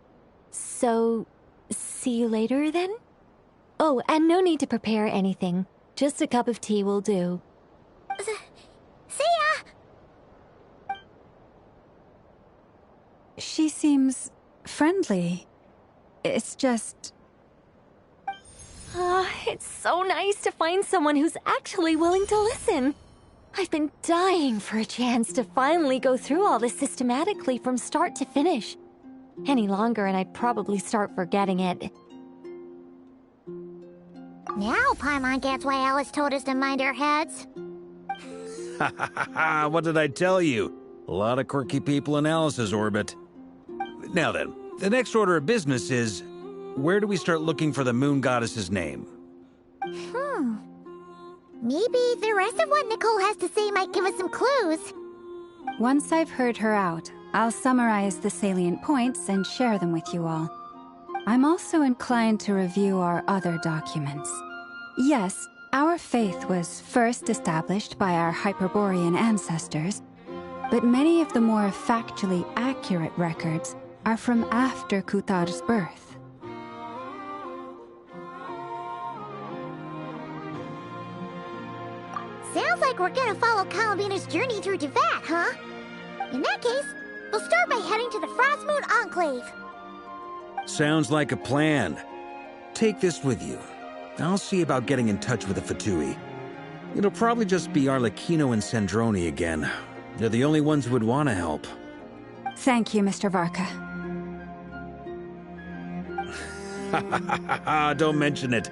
So, see you later then? Oh, and no need to prepare anything. Just a cup of tea will do. See ya! She seems friendly. It's just... It's so nice to find someone who's actually willing to listen. I've been dying for a chance to finally go through all this systematically from start to finish. Any longer and I'd probably start forgetting it. Now Paimon gets why Alice told us to mind our heads. Ha ha ha ha, what did I tell you? A lot of quirky people in Alice's orbit. Now then, the next order of business is, where do we start looking for the Moon Goddess's name? Maybe the rest of what Nicole has to say might give us some clues. Once I've heard her out, I'll summarize the salient points and share them with you all. I'm also inclined to review our other documents. Yes, Our faith was first established by our Hyperborean ancestors, but many of the more factually accurate records are from after Kuthar's birth. Sounds like we're gonna follow Columbina's journey through Teyvat, huh? In that case, we'll start by heading to the Frostmoon Enclave. Sounds like a plan. Take this with you. I'll see about getting in touch with the Fatui. It'll probably just be Arlecchino and Sandroni again. They're the only ones who would want to help. Thank you, Mr. Varka. Don't mention it.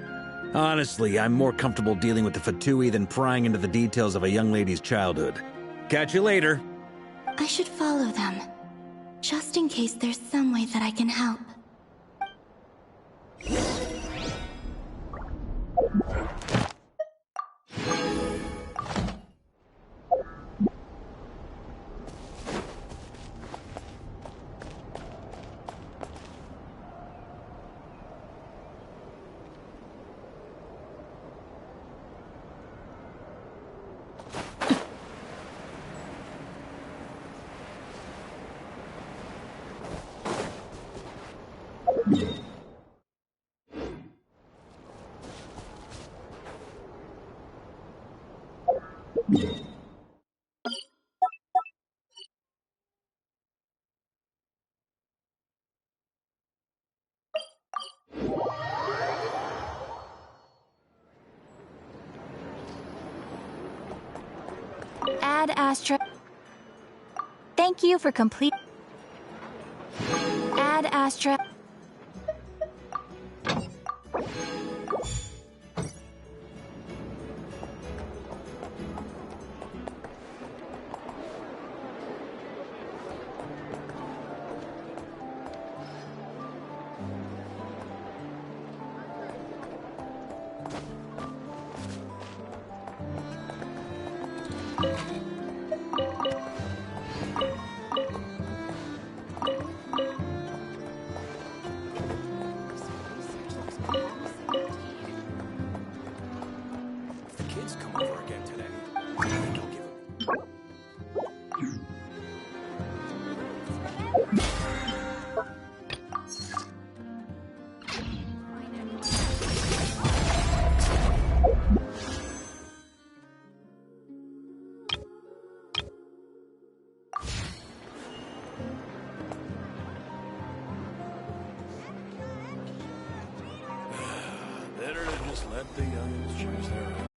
Honestly, I'm more comfortable dealing with the Fatui than prying into the details of a young lady's childhood. Catch you later. I should follow them, just in case there's some way that I can help. Ad Astra. Thank you for complete. Ad Astra. The kids come over again today. I think I'll give Better to just let the youngins choose their own.